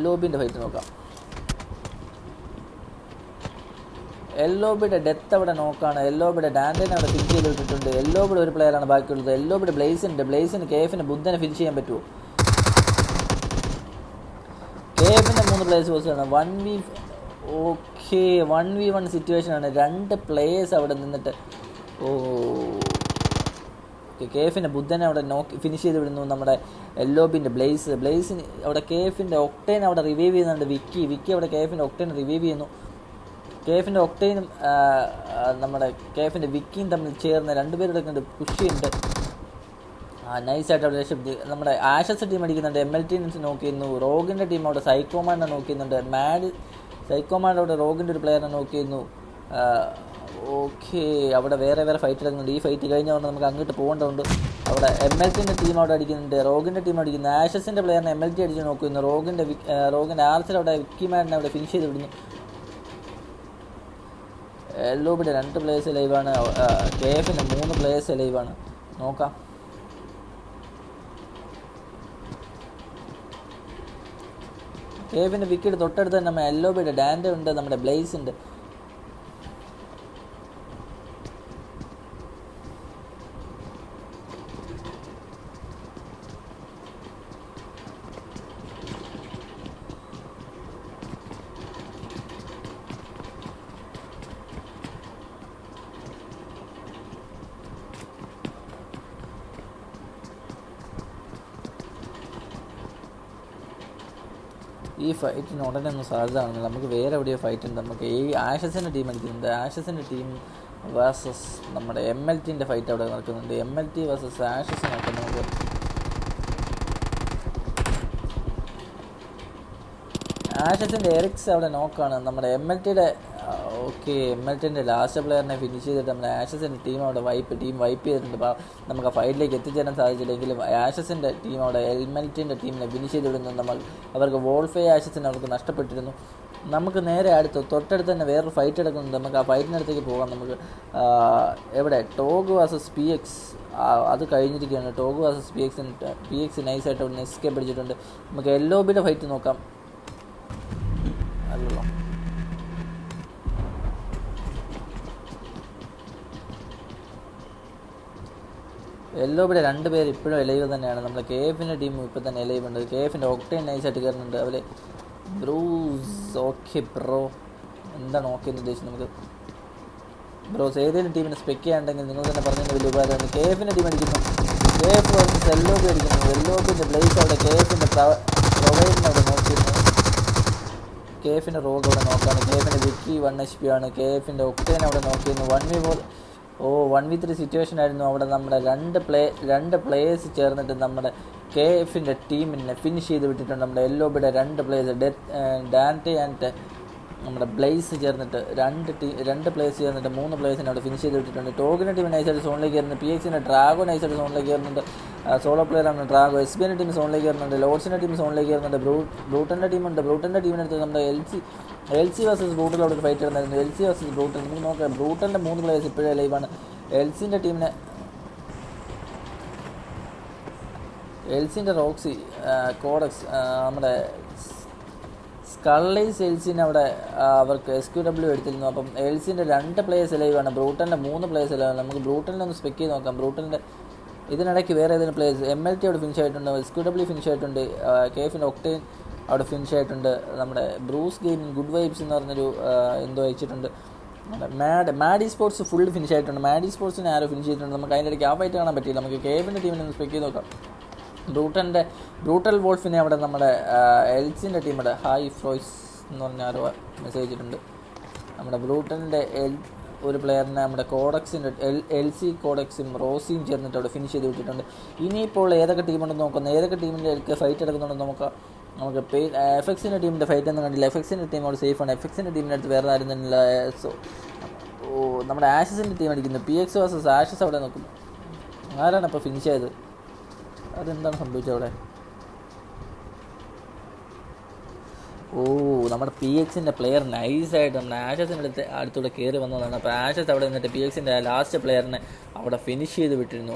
LOBൻ്റെ ഫൈറ്റ് നോക്കാം. LOBയുടെ ഡെത്ത് അവിടെ നോക്കാണ്. LOBയുടെ ഡാൻഡനെ അവിടെ ഫിനിഷ് ചെയ്ത് വിട്ടിട്ടുണ്ട്. LOBയുടെ ഒരു പ്ലെയറാണ് ബാക്കിയുള്ളത്. LOBയുടെ ബ്ലേസിന് KFന് ബുദ്ധനെ ഫിനിഷ് ചെയ്യാൻ പറ്റുമോ? KFൻ്റെ 3 പ്ലേയേഴ്സ് വേഴ്സാണ്. 1v1 സിറ്റുവേഷനാണ്. 2 പ്ലേയേഴ്സ് അവിടെ നിന്നിട്ട് KFൻ്റെ ബുദ്ധനെ അവിടെ ഫിനിഷ് ചെയ്ത് വിടുന്നു. നമ്മുടെ LOBൻ്റെ ബ്ലേസിന് അവിടെ KFൻ്റെ ഒക്ടേൻ അവിടെ റിവൈവ് ചെയ്യുന്നുണ്ട്. വിക്കി അവിടെ KFൻ്റെ ഒക്ടേൻ റിവൈവ് ചെയ്യുന്നു. KFൻ്റെ ഒക്ടൈനും നമ്മുടെ KFൻ്റെ വിക്കിയും തമ്മിൽ ചേർന്ന് 2 പേരുടെ പുഷ് ചെയ്യുന്നുണ്ട്. നൈസായിട്ട് അവിടെ രക്ഷപ്പെടുത്തി. നമ്മുടെ ആഷസ് ടീം അടിക്കുന്നുണ്ട്. MLT നോക്കിയിരുന്നു. റോഗിൻ്റെ ടീം അവിടെ സൈക്കോമാനെ നോക്കിയിരുന്നുണ്ട്. സൈക്കോമാൻ്റെ അവിടെ റോഗിൻ്റെ ഒരു പ്ലെയറിനെ നോക്കിയിരുന്നു. അവിടെ വേറെ ഫൈറ്റ് എടുക്കുന്നുണ്ട്. ഈ ഫൈറ്റ് കഴിഞ്ഞുകൊണ്ട് നമുക്ക് അങ്ങോട്ട് പോകേണ്ടതുണ്ട്. അവിടെ MLTൻ്റെ ടീം അവിടെ അടിക്കുന്നുണ്ട്. റോഗിൻ്റെ ടീം അടിക്കുന്നു. ആഷസിൻ്റെ പ്ലെയറിനെ MLT അടിച്ച് നോക്കുന്നു. റോഗിൻ്റെ ആർസിൽ അവിടെ വിക്കിമാനെ അവിടെ ഫിനിഷ് ചെയ്ത് വിടുന്നു. LOBയുടെ 2 പ്ലേയേഴ്സ് ലൈവാണ്. KFൻ്റെ 3 പ്ലേയേഴ്സ് ലൈവാണ്. നോക്കാം. KFൻ്റെ വിക്കറ്റ് തൊട്ടടുത്ത് തന്നെ നമ്മൾ LOBയുടെ ഡാൻഡ ഉണ്ട്. നമ്മുടെ ബ്ലേസ് ഉണ്ട്. ഈ ഫൈറ്റിന് ഉടനെ ഒന്നും സാധ്യതയാണെന്ന് നമുക്ക് വേറെ എവിടെയോ ഫൈറ്റ് ഉണ്ട്. നമുക്ക് ഈ ആഷസിൻ്റെ ടീം അടിക്കുന്നുണ്ട്. ആഷസിൻ്റെ ടീം വേഴ്സസ് നമ്മുടെ MLTൻ്റെ ഫൈറ്റ് അവിടെ നടക്കുന്നുണ്ട്. MLT വേഴ്സസ് ആഷസ് നോക്കാം. നമുക്ക് ആഷസിൻ്റെ എറിക്സ് അവിടെ നോക്കാണ്. നമ്മുടെ MLTയുടെ MLTൻ്റെ ലാസ്റ്റ് പ്ലെയറിനെ ഫിനിഷ് ചെയ്തിട്ട് നമ്മുടെ ആഷസിൻ്റെ ടീം അവിടെ ടീം വൈപ്പ് ചെയ്തിട്ടുണ്ട്. നമുക്ക് ആ ഫൈറ്റിലേക്ക് എത്തിച്ചേരാൻ സാധിച്ചില്ലെങ്കിലും ആഷസിൻ്റെ ടീം അവിടെ MLTൻ്റെ ടീമിനെ ഫിനിഷ് ചെയ്ത് വിടുന്നു. അവർക്ക് വോൾഫേ ആഷസിന് അവർക്ക് നഷ്ടപ്പെട്ടിരുന്നു. നമുക്ക് നേരെ തൊട്ടടുത്ത് തന്നെ വേറൊരു ഫൈറ്റ് എടുക്കുന്നുണ്ട്. നമുക്ക് ആ ഫൈറ്റിനടുത്തേക്ക് പോകാം. നമുക്ക് എവിടെ ടോഗ് വേഴ്സസ് PX അത് കഴിഞ്ഞിരിക്കുകയാണ്. ടോഗ് വേഴ്സസ് PX നൈസായിട്ട് ഒന്ന് എസ്കേപ്പ് പിടിച്ചിട്ടുണ്ട്. നമുക്ക് LOBയുടെ ഫൈറ്റ് നോക്കാം. അല്ലല്ലോ, LOBയുടെ 2 പേര് ഇപ്പോഴും എലൈവ് തന്നെയാണ്. നമ്മുടെ KFൻ്റെ ടീമും ഇപ്പോൾ തന്നെ എലൈവ് ഉണ്ട്. KFൻ്റെ ഒക്ടൈൻ നൈസായിട്ട് കയറുന്നുണ്ട്. അവർ ബ്രൂസ് ഓക്കെ ബ്രോ, എന്താണ് ഓക്കെ എന്ന് ഉദ്ദേശിച്ചത്? നമുക്ക് ബ്രോസ് ഏതെങ്കിലും ടീമിനെ സ്പെക്ക് ചെയ്യാണ്ടെങ്കിൽ നിങ്ങൾ തന്നെ പറഞ്ഞതിന് വലിയ ഉപകാരമാണ്. KFൻ്റെ ടീം അടിക്കുന്നു. KF വേഴ്സസ് LOB അടിക്കുന്നു. LOBൻ്റെ ബ്ലേസ് അവിടെ KFൻ്റെ പ്രൊവൈഡിനെ അവിടെ നോക്കിയിരുന്നു. KFൻ്റെ റോഗ് അവിടെ നോക്കാണ്. KFൻ്റെ വിക്കി 1 HP ആണ്. KFൻ്റെ ഒക്ടൈൻ അവിടെ നോക്കിയിരുന്നു. 1v3 സിറ്റുവേഷൻ ആയിരുന്നു. അവിടെ നമ്മുടെ രണ്ട് പ്ലേയേഴ്സ് ചേർന്നിട്ട് നമ്മുടെ KFൻ്റെ ടീമിനെ ഫിനിഷ് ചെയ്ത് വിട്ടിട്ടുണ്ട്. നമ്മുടെ LOBയുടെ 2 പ്ലേയേഴ്സ് ഡാൻറ്റെ ആൻഡ് നമ്മുടെ ബ്ലേസ് ചേർന്നിട്ട് രണ്ട് പ്ലേയേഴ്സ് ചേർന്നിട്ട് 3 പ്ലേയേഴ്സിനെ അവിടെ ഫിനിഷ് ചെയ്ത് വിട്ടിട്ടുണ്ട്. ടോഗിൻ്റെ ടീം നൈസായിട്ട് സോണിലേക്ക് കയറുന്നുണ്ട്. PXൻ്റെ ഡ്രാഗോ നൈസായിട്ട് സോണിലേക്ക് കയറുന്നുണ്ട്. സോളോ പ്ലെയറാണ് ഡ്രാഗോ. SBൻ്റെ ടീം സോണിലേക്ക് കയറുന്നുണ്ട്. ലോഡ്സിൻ്റെ ടീം സോണിലേക്ക് കയറുന്നുണ്ട്. ബ്രൂട്ടൻ്റെ ടീമുണ്ട്. ബ്രൂട്ടൻ്റെ ടീമിനടുത്ത് നമ്മുടെ LC വേഴ്സസ് ബ്രൂട്ടൽ അവിടെ ഒരു ഫൈറ്റ് നടന്നായിരുന്നു. LC versus brutal. നമുക്ക് നോക്കാം. ബ്രൂട്ടൻ്റെ 3 പ്ലേയേഴ്സ് ഇപ്പോഴേ ലൈവാണ്. LCൻ്റെ ടീമിനെ LCൻ്റെ റോക്സി കോഡക്സ് നമ്മുടെ സ്കള്ളൈസ് LCനെ അവിടെ അവർക്ക് SQW എടുത്തിരുന്നു. അപ്പം LCൻ്റെ 2 പ്ലേയേഴ്സ് ലൈവാണ്. ബ്രൂട്ടൻ്റെ 3 പ്ലേയേഴ്സ് ലൈവാണ്. നമുക്ക് ബ്രൂട്ടലിനെ ഒന്ന് സ്പെക്ക് ചെയ്ത് നോക്കാം. ബ്രൂട്ടലിൻ്റെ ഇതിനിടയ്ക്ക് വേറെ ഏതെങ്കിലും പ്ലേയേഴ്സ് MLT അവിടെ ഫിനിഷ് ആയിട്ടുണ്ട്. SQW ഫിനിഷ് ആയിട്ടുണ്ട്. KFൻ്റെ ഒക്ടൈൻ അവിടെ ഫിനിഷ് ആയിട്ടുണ്ട്. നമ്മുടെ ബ്രൂസ് ഗെയിമിംഗ് ഗുഡ് വൈബ്സ് എന്ന് പറഞ്ഞൊരു എന്തോ അയച്ചിട്ടുണ്ട്. മാഡി സ്പോർട്സ് ഫുൾ ഫിനിഷ് ആയിട്ടുണ്ട്. മാഡി സ്പോർട്സിനെ ആരോ ഫിനിഷ് ചെയ്തിട്ടുണ്ട്. നമുക്ക് അതിൻ്റെ ഇടയ്ക്ക് ആ ഫൈറ്റ് കാണാൻ പറ്റിയില്ല. നമുക്ക് KFൻ്റെ ടീമിനെ ഒന്ന് സ്പെക്ക് ചെയ്ത് നോക്കാം. ബ്രൂട്ടൽ വോൾഫിനെ അവിടെ നമ്മുടെ LCൻ്റെ ടീമുടെ ഹായ് ഫ്രോയ്സ് എന്ന് പറഞ്ഞ ആരോ മെസ്സേജ് ചെയ്തിട്ടുണ്ട്. നമ്മുടെ ബ്രൂട്ടലിൻ്റെ ഒരു പ്ലെയറിനെ നമ്മുടെ കോഡക്സിൻ്റെ LC കോഡക്സും റോസിയും ചേർന്നിട്ട് അവിടെ ഫിനിഷ് ചെയ്ത് വിട്ടിട്ടുണ്ട്. ഇനിയിപ്പോൾ ഏതൊക്കെ ടീമുണ്ടെന്ന് നോക്കുന്നത്, ഏതൊക്കെ ടീമിൻ്റെ ഫൈറ്റ് എടുക്കുന്നുണ്ടെന്ന് നോക്കാം. നമുക്ക് FXൻ്റെ ടീമിൻ്റെ ഫൈറ്റ് ഒന്നും കണ്ടില്ല. FXൻ്റെ ടീം അവിടെ സേഫാണ്. FXൻ്റെ ടീമിൻ്റെ അടുത്ത് വേറെ ആരും തന്നെയില്ല. നമ്മുടെ ആഷസിൻ്റെ ടീം അടിക്കുന്നു. PX വേഴ്സസ് ആഷസ് അവിടെ നോക്കുന്നു. ആരാണ് അപ്പോൾ ഫിനിഷ് ആയത്? അതെന്താണ് സംഭവിച്ചത് അവിടെ? നമ്മുടെ PXൻ്റെ പ്ലെയർ നൈസായിട്ട് നമ്മുടെ ആഷസിൻ്റെ അടുത്തൂടെ കയറി വന്നതാണ്. അപ്പോൾ ആഷസ് അവിടെ നിന്നിട്ട് PXൻ്റെ ലാസ്റ്റ് പ്ലെയറിനെ അവിടെ ഫിനിഷ് ചെയ്ത് വിട്ടിരുന്നു.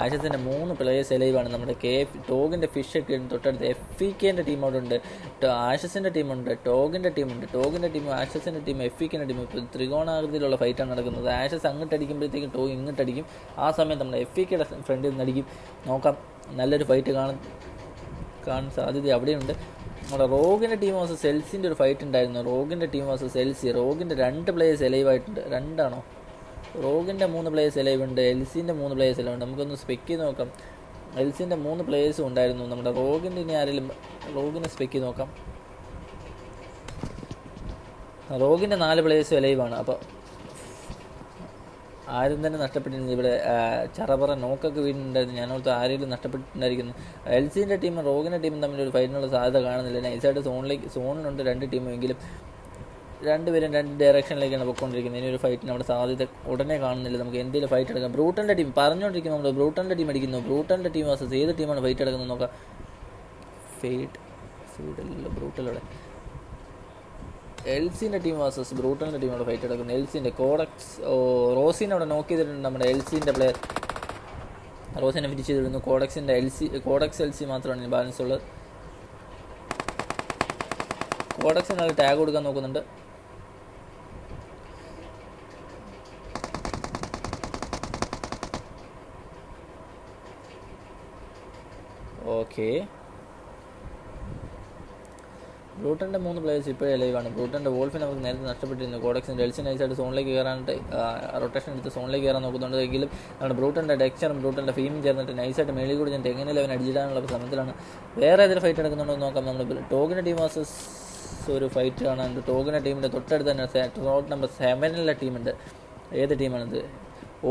ആഷസിൻ്റെ 3 പ്ലേയേഴ്സ് ലൈവാണ്. നമ്മുടെ ടോഗിൻ്റെ ഫിഷ് ഒക്കെ തൊട്ടടുത്ത് FEKൻ്റെ ടീം അവിടെ ഉണ്ട്. ആഷസിൻ്റെ ടീമുണ്ട്. ടോഗിൻ്റെ ടീമുണ്ട്. ടോഗിൻ്റെ ടീം, ആഷസിൻ്റെ ടീം, FEKൻ്റെ ടീം. ഇപ്പോൾ ത്രികോണാകൃതിയിലുള്ള ഫൈറ്റാണ് നടക്കുന്നത്. ആഷസ് അങ്ങോട്ട് അടിക്കുമ്പോഴത്തേക്കും ടോഗ് ഇങ്ങോട്ടടിക്കും. ആ സമയം നമ്മുടെ FEKയുടെ ഫ്രണ്ടിൽ നിന്ന് അടിക്കും. നോക്കാം, നല്ലൊരു ഫൈറ്റ് കാണാൻ സാധ്യത അവിടെയുണ്ട്. നമ്മുടെ റോഗിൻ്റെ ടീം വേഴ്സസ് LCൻ്റെ ഒരു ഫൈറ്റ് ഉണ്ടായിരുന്നു. റോഗിൻ്റെ ടീം വേഴ്സസ് LC. റോഗിൻ്റെ 2 പ്ലേയേഴ്സ് ലൈവായിട്ടുണ്ട്. 2 ആണോ? റോഗിൻ്റെ 3 പ്ലേയേഴ്സ് ലൈവ് ഉണ്ട്. LCൻ്റെ 3 പ്ലേയേഴ്സ് ലൈവ് ഉണ്ട്. നമുക്കൊന്ന് സ്പെക്ക് ചെയ്ത് നോക്കാം. LCൻ്റെ 3 പ്ലേയേഴ്സും ഉണ്ടായിരുന്നു. നമ്മുടെ റോഗിൻ്റെ ഇനി ആരെങ്കിലും റോഗിനെ സ്പെക്ക് ചെയ്ത് നോക്കാം. റോഗിൻ്റെ 4 പ്ലേയേഴ്സ് ലൈവാണ്. അപ്പോൾ ആരും തന്നെ നഷ്ടപ്പെട്ടിരുന്നു. ഇവിടെ ചറപറ നോക്കൊക്കെ വീണിട്ടുണ്ടായിരുന്നു. ഞാനോർത്ത് ആരെങ്കിലും നഷ്ടപ്പെട്ടിട്ടുണ്ടായിരിക്കുന്നു. LCൻ്റെ ടീമും റോഗിൻ്റെ ടീമും തമ്മിലൊരു ഫൈറ്റിനുള്ള സാധ്യത കാണുന്നില്ല. നൈസായിട്ട് സോണിനുണ്ട് 2 ടീമെങ്കിലും രണ്ടുപേരും 2 ഡയറക്ഷനിലേക്കാണ് പോയിക്കൊണ്ടിരിക്കുന്നത്. ഇനി ഒരു ഫൈറ്റിന് അവിടെ സാധ്യത ഉടനെ കാണുന്നില്ല. നമുക്ക് എന്തെങ്കിലും ഫൈറ്റ് എടുക്കാം. ബ്രൂട്ടൻ്റെ ടീം പറഞ്ഞുകൊണ്ടിരിക്കുന്നു. നമ്മൾ ബ്രൂട്ടൻ്റെ ടീം അടിക്കുന്നു. ബ്രൂട്ടൻ്റെ ടീം വേഴ്സസ് ഏത് ടീമാണ് ഫൈറ്റ് എടുക്കുന്നത് നോക്കാം. ഫെയ്ഡല്ലോ ബ്രൂട്ടലോടെ LCൻ്റെ ടീം വേഴ്സസ് ബ്രൂട്ടൻ്റെ ടീമോട് ഫൈറ്റ് എടുക്കുന്നു. LCൻ്റെ കോഡക്സ് റോസിനെ അവിടെ നോക്ക് ചെയ്തിട്ടുണ്ട്. നമ്മുടെ LCൻ്റെ പ്ലെയർ റോസിനെ ഫിനിഷ് ചെയ്തിരുന്നു. കോഡക്സ് LC മാത്രമാണ് ബാലൻസ് ഉള്ളത്. കോഡക്സിന് ടാഗ് കൊടുക്കാൻ നോക്കുന്നുണ്ട്. ഓക്കെ, ബ്രൂട്ടൻ്റെ 3 പ്ലേയേഴ്സ് ഇപ്പോഴേ ലൈവാണ്. ബ്രൂട്ടൻ്റെ വോൾഫിനെ നമുക്ക് നേരത്തെ നഷ്ടപ്പെട്ടിരുന്നു. കോഡക്സിൻ്റെ LC നൈസായിട്ട് സോണിലേക്ക് കയറാനായിട്ട് റൊട്ടേഷൻ എടുത്ത് സോണിലേക്ക് കയറാൻ നോക്കുന്നുണ്ടെങ്കിലും നമ്മുടെ ബ്രൂട്ടൻ്റെ ഡെക്ചറും ബ്രൂട്ടൻ്റെ ഫീമും ചേർന്നിട്ട് നൈസായിട്ട് മേളിൽ കൂടി ഞാൻ എങ്ങനെ ലെവൻ അടിച്ചിടാനുള്ള ശ്രമത്തിലാണ്. വേറെ ഏതൊരു ഫൈറ്റ് എടുക്കുന്നുണ്ടോ നോക്കാം. നമ്മുടെ ടോഗിൻ്റെ ടീം വേഴ്സസ് ഒരു ഫൈറ്റ് കാണാനുണ്ട്. ടോഗിൻ്റെ ടീമിൻ്റെ തൊട്ടടുത്ത് തന്നെ റോഡ് നമ്പർ 7 ടീമുണ്ട്. ഏത് ടീമാണിത്?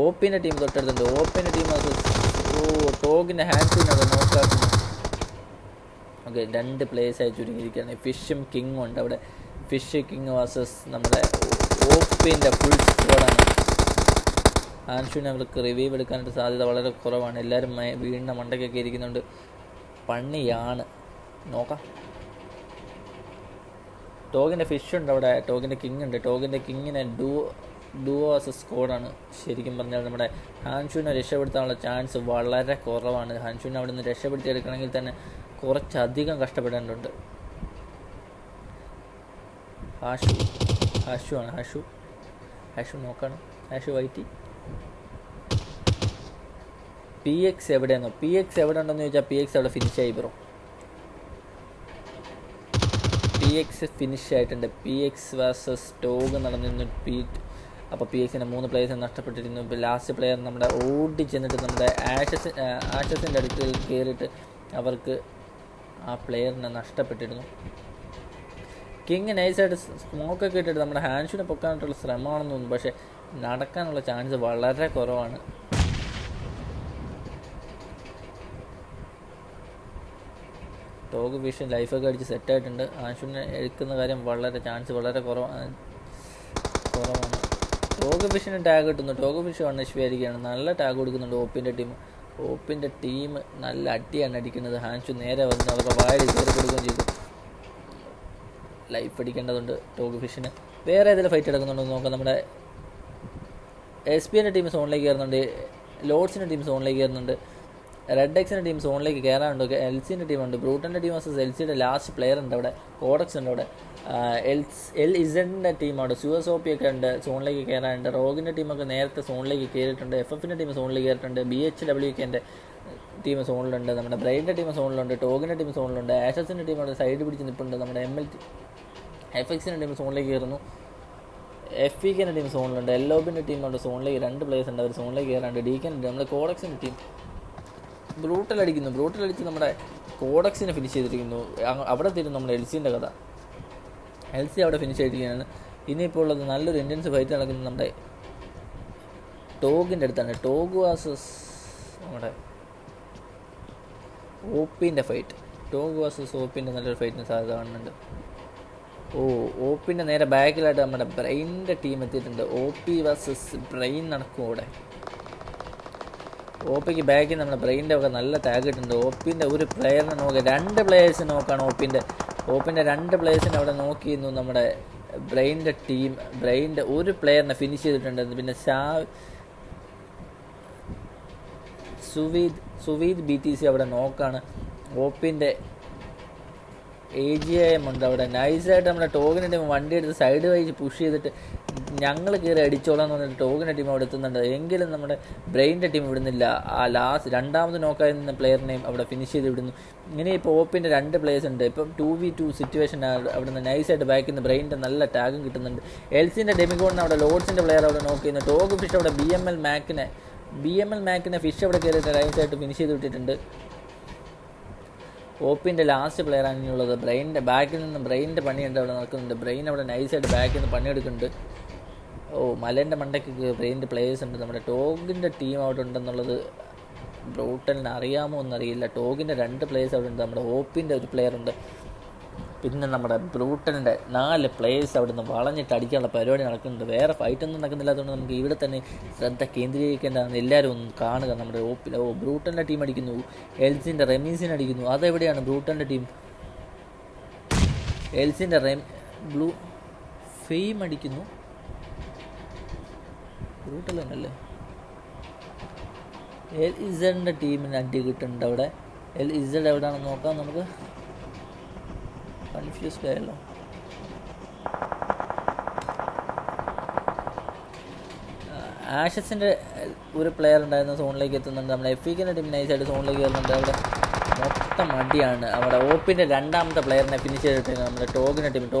OPൻ്റെ ടീം തൊട്ടടുത്തുണ്ട്. OPൻ്റെ ടീം വേഴ്സസ് ടോഗിൻ്റെ ഹാൻഡ്സിനോട് നോക്കാക്കുന്നു. ഓക്കെ, 2 പ്ലേയേഴ്സായി ചുരുങ്ങിയിരിക്കുകയാണ്. ഫിഷും കിങ്ങും ഉണ്ട് അവിടെ. ഫിഷ് കിങ് വേഴ്സസ് നമ്മുടെ OPൻ്റെ ഫുൾ സ്ക്വാഡാണ്. ഹാൻഷുവിനെ അവർക്ക് റിവൈവ് എടുക്കാനായിട്ട് സാധ്യത വളരെ കുറവാണ്. എല്ലാവരും വീടിൻ്റെ മണ്ടയ്ക്കൊക്കെ ഇരിക്കുന്നുണ്ട്. പണിയാണ്. നോക്കാം. ടോഗിൻ്റെ ഫിഷ് ഉണ്ട് അവിടെ, ടോഗിൻ്റെ കിങ് ഉണ്ട്. ടോഗിൻ്റെ കിങ്ങിനെ ഡുവോ ആസ് സ്കോഡാണ്. ശരിക്കും പറഞ്ഞാൽ നമ്മുടെ ഹാൻഷുവിനെ രക്ഷപ്പെടുത്താനുള്ള ചാൻസ് വളരെ കുറവാണ്. ഹാൻഷുവിനെ അവിടെ നിന്ന് രക്ഷപ്പെടുത്തിയെടുക്കണമെങ്കിൽ തന്നെ കുറച്ചധികം കഷ്ടപ്പെടേണ്ടതുണ്ട്. ഹാഷു നോക്കണം. ഹാഷു വൈറ്റി PX എവിടെയെന്നോ, PX എവിടെ ഉണ്ടെന്ന് ചോദിച്ചാൽ PX അവിടെ ഫിനിഷായി ബ്രോ. PX ഫിനിഷ് ആയിട്ടുണ്ട്. PX വേഴ്സസ് ടോഗ് നടന്നിരുന്നു. അപ്പോൾ PXന് 3 പ്ലേയേഴ്സിനെ നഷ്ടപ്പെട്ടിരുന്നു. ഇപ്പോൾ ലാസ്റ്റ് പ്ലെയർ നമ്മുടെ ഓടി ചെന്നിട്ട് നമ്മുടെ ആഷസിൻ്റെ അടുത്ത് കയറിയിട്ട് അവർക്ക് ആ പ്ലെയറിനെ നഷ്ടപ്പെട്ടിരുന്നു. കിങ് നൈസായിട്ട് സ്മോക്കൊക്കെ ഇട്ടിട്ട് നമ്മുടെ ഹാൻഷിനെ പൊക്കാനായിട്ടുള്ള ശ്രമമാണെന്ന് തോന്നുന്നു. പക്ഷേ നടക്കാനുള്ള ചാൻസ് വളരെ കുറവാണ്. ടോഗ് വിഷൻ ലൈഫൊക്കെ അടിച്ച് സെറ്റായിട്ടുണ്ട്. ഹാൻഷിനെ എടുക്കുന്ന കാര്യം ചാൻസ് വളരെ കുറവാണ്. ടോഗ് ഫിഷിന് ടാഗ് കിട്ടുന്നു. ടോഗ് ഫിഷ് വന്നിരിക്കുകയാണ്. നല്ല ടാഗ് കൊടുക്കുന്നുണ്ട് ഓപ്പിൻ്റെ ടീം നല്ല അടിയാണ് അടിക്കുന്നത്. ഹാൻഷു നേരെ വന്ന് അവരുടെ വായിൽ കയറി കൊടുക്കുകയും ചെയ്തു. ലൈഫ് അടിക്കേണ്ടതുണ്ട് ടോഗ് ഫിഷിന്. വേറെ ഏതെങ്കിലും ഫൈറ്റ് എടുക്കുന്നുണ്ടോ നോക്കാം. നമ്മുടെ SPൻ്റെ ടീം സോണിലേക്ക് കയറുന്നുണ്ട്. ലോഡ്സിൻ്റെ ടീം സോണിലേക്ക് കയറുന്നുണ്ട്. റെഡ് എക്സിൻ്റെ ടീം സോണിലേക്ക് കയറാനുണ്ട്. LCൻ്റെ ടീമുണ്ട്. ബ്രൂട്ടൻ്റെ ടീം വേഴ്സസ് LCയുടെ ലാസ്റ്റ് പ്ലെയർ ഉണ്ട് അവിടെ. കോഡക്സ് ഉണ്ട് അവിടെ. LZൻ്റെ ടീം അവിടെ. SOP ഒക്കെ ഉണ്ട്, സോണിലേക്ക് കയറാനുണ്ട്. റോഗിൻ്റെ ടീമൊക്കെ നേരത്തെ സോണിലേക്ക് കയറിയിട്ടുണ്ട്. FFൻ്റെ ടീം സോണിലേക്ക് കയറിയിട്ടുണ്ട്. BHWKൻ്റെ ടീം സോണിലുണ്ട്. നമ്മുടെ ബ്രൈൻ്റെ ടീം സോണിലുണ്ട്. ടോഗിൻ്റെ ടീം സോണിലുണ്ട്. ആഷസിൻ്റെ ടീം അവിടെ സൈഡ് പിടിച്ച് നിൽപ്പുണ്ട്. നമ്മുടെ FXൻ്റെ ടീം സോണിലേക്ക് കയറുന്നു. FEKൻ്റെ ടീം സോണിലുണ്ട്. LOBൻ്റെ ടീം അവിടെ സോണിലേക്ക് 2 പ്ലേയേഴ്സ് ഉണ്ട്. അവർ സോണിലേക്ക് കയറാണ്ട്. DKൻ്റെ നമ്മുടെ കോഡക്സിൻ്റെ ടീം ബ്രൂട്ടൽ അടിച്ച് നമ്മുടെ കോഡക്സിനെ ഫിനിഷ് ചെയ്തിരിക്കുന്നു. അവിടെ തീരും നമ്മുടെ LCൻ്റെ കഥ. LC അവിടെ ഫിനിഷ് ചെയ്തിരിക്കുകയാണ്. ഇനിയിപ്പോൾ ഉള്ളത് നല്ലൊരു ഇൻറ്റൻസ് ഫൈറ്റ് നടക്കുന്നത് നമ്മുടെ ടോഗിൻ്റെ അടുത്താണ്. ടോഗ് വേഴ്സസ് നമ്മുടെ OPൻ്റെ ഫൈറ്റ്. ടോഗ് വേഴ്സസ് OPൻ്റെ നല്ലൊരു ഫൈറ്റിന് സാധ്യത കാണുന്നുണ്ട്. OPൻ്റെ നേരെ ബാക്കിലായിട്ട് നമ്മുടെ ബ്രെയിനിൻ്റെ ടീം എത്തിയിട്ടുണ്ട്. OP വേഴ്സസ് ബ്രെയിൻ നടക്കും ഇവിടെ. OPക്ക് ബാക്കിൽ നമ്മുടെ ബ്രെയിൻ്റെ ഒക്കെ നല്ല ടാഗ് ഇട്ടുണ്ട്. OPൻ്റെ ഒരു പ്ലെയറിനെ നോക്കുക, 2 പ്ലെയേഴ്സിനെ നോക്കുകയാണ്. OPൻ്റെ 2 പ്ലെയേഴ്സിനെ അവിടെ നോക്കിയിരുന്നു നമ്മുടെ ബ്രെയിൻ്റെ ടീം. ബ്രെയിൻ്റെ ഒരു പ്ലെയറിനെ ഫിനിഷ് ചെയ്തിട്ടുണ്ട്. പിന്നെ സുവീദ് BTC അവിടെ നോക്കാണ്. OPൻ്റെ AGIM ഉണ്ട് അവിടെ. നൈസായിട്ട് നമ്മുടെ ടോഗിൻ്റെ ടീം വണ്ടി എടുത്ത് സൈഡ് വൈസ് പുഷ് ചെയ്തിട്ട് ഞങ്ങൾ കയറി അടിച്ചോളാം എന്ന് പറഞ്ഞിട്ട് ടോഗിൻ്റെ ടീം അവിടെ എത്തുന്നുണ്ട്. എങ്കിലും നമ്മുടെ ബ്രെയിൻ്റെ ടീം വിടുന്നില്ല. ആ രണ്ടാമത് നോക്കായിരുന്ന പ്ലെയറിനെയും അവിടെ ഫിനിഷ് ചെയ്ത് വിടുന്നു. ഇങ്ങനെ ഇപ്പോൾ OPൻ്റെ 2 പ്ലേയേഴ്സ് ഉണ്ട്. ഇപ്പം 2v2 സിറ്റുവേഷൻ അവിടെ നിന്ന് നൈസായിട്ട് ബാക്കിൽ നിന്ന് ബ്രെയിൻ്റെ നല്ല ടാഗും കിട്ടുന്നുണ്ട്. LCൻ്റെ ഡെമിഗോണിന് അവിടെ ലോഡ്സിൻ്റെ പ്ലെയർ അവിടെ നോക്കിയിരുന്നു. ടോഗ് ഫിഷ് അവിടെ BML മാക്കിനെ ഫിഷ് അവിടെ കയറിയിട്ട് നൈസായിട്ട് ഫിനിഷ് ചെയ്ത് വിട്ടിട്ടുണ്ട്. OPൻ്റെ ലാസ്റ്റ് പ്ലെയർ ആണുള്ളത്. ബ്രെയിൻ്റെ ബാക്കിൽ നിന്ന് ബ്രെയിൻ്റെ പണിയുണ്ട് അവിടെ നടക്കുന്നുണ്ട്. ബ്രെയിൻ അവിടെ നൈസായിട്ട് ബാക്കിൽ നിന്ന് പണിയെടുക്കുന്നുണ്ട്. മലേൻ്റെ മണ്ടയ്ക്ക് ബ്രെയിൻ്റെ പ്ലേയേഴ്സ് ഉണ്ട്. നമ്മുടെ ടോഗിൻ്റെ ടീം അവിടെ ഉണ്ടെന്നുള്ളത് ബ്രൂട്ടലിന് അറിയാമോ എന്നറിയില്ല. ടോഗിൻ്റെ 2 പ്ലേയേഴ്സ് അവിടെ ഉണ്ട്. നമ്മുടെ OPൻ്റെ ഒരു പ്ലെയർ ഉണ്ട്. പിന്നെ നമ്മുടെ ബ്രൂട്ടലിൻ്റെ 4 പ്ലേയേഴ്സ് അവിടെ നിന്ന് വളഞ്ഞിട്ട് അടിക്കാനുള്ള പരിപാടി നടക്കുന്നുണ്ട്. വേറെ ഫൈറ്റൊന്നും നടക്കുന്നില്ലാത്തതുകൊണ്ട് നമുക്ക് ഇവിടെ തന്നെ ശ്രദ്ധ കേന്ദ്രീകരിക്കേണ്ടതാണ്. എല്ലാവരും ഒന്ന് കാണുക. നമ്മുടെ ബ്രൂട്ടലിൻ്റെ ടീം അടിക്കുന്നു. LCൻ്റെ റെമീസിനെ അടിക്കുന്നു. അതെവിടെയാണ് ബ്രൂട്ടലിൻ്റെ ടീം? LCൻ്റെ ഫെയിം അടിക്കുന്നു. ബ്രൂട്ടൽ തന്നെയല്ലേ? LZൻ്റെ ടീമിന് അടി കിട്ടുന്നുണ്ട് അവിടെ. LZ എവിടെയാണെന്ന് നോക്കാം നമുക്ക്. കൺഫ്യൂസ്ഡ് ആയല്ലോ. ആഷസിൻ്റെ ഒരു പ്ലെയർ ഉണ്ടായിരുന്ന സോണിലേക്ക് എത്തുന്നുണ്ട്. നമ്മുടെ FEKൻ്റെ ടീം നൈസായിട്ട് സോണിലേക്ക് വരുന്നുണ്ട്. അവിടെ മൊത്തം അടിയാണ്. അവിടെ OPൻ്റെ 2ാമത്തെ പ്ലെയറിനെ ഫിനിഷ് ചെയ്തിട്ടുണ്ട് നമ്മുടെ ടോഗിൻ്റെ